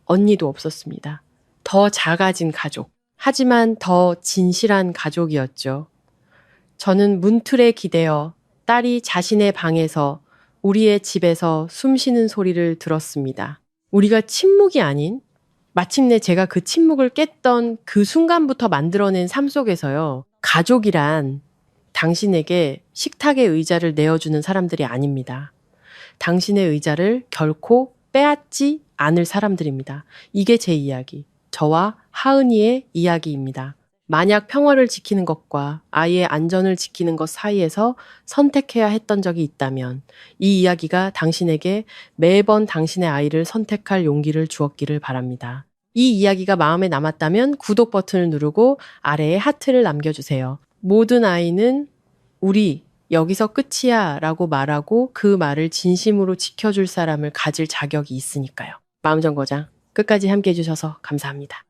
언니도 없었습니다. 더 작아진 가족, 하지만 더 진실한 가족이었죠. 저는 문틀에 기대어 딸이 자신의 방에서 우리의 집에서 숨쉬는 소리를 들었습니다. 우리가 침묵이 아닌, 마침내 제가 그 침묵을 깼던 그 순간부터 만들어낸 삶 속에서요. 가족이란 당신에게 식탁의 의자를 내어주는 사람들이 아닙니다. 당신의 의자를 결코 빼앗지 않을 사람들입니다. 이게 제 이야기. 저와 하은이의 이야기입니다. 만약 평화를 지키는 것과 아이의 안전을 지키는 것 사이에서 선택해야 했던 적이 있다면 이 이야기가 당신에게 매번 당신의 아이를 선택할 용기를 주었기를 바랍니다. 이 이야기가 마음에 남았다면 구독 버튼을 누르고 아래에 하트를 남겨주세요. 모든 아이는 우리 여기서 끝이야 라고 말하고 그 말을 진심으로 지켜줄 사람을 가질 자격이 있으니까요. 마음정거장 끝까지 함께 해주셔서 감사합니다.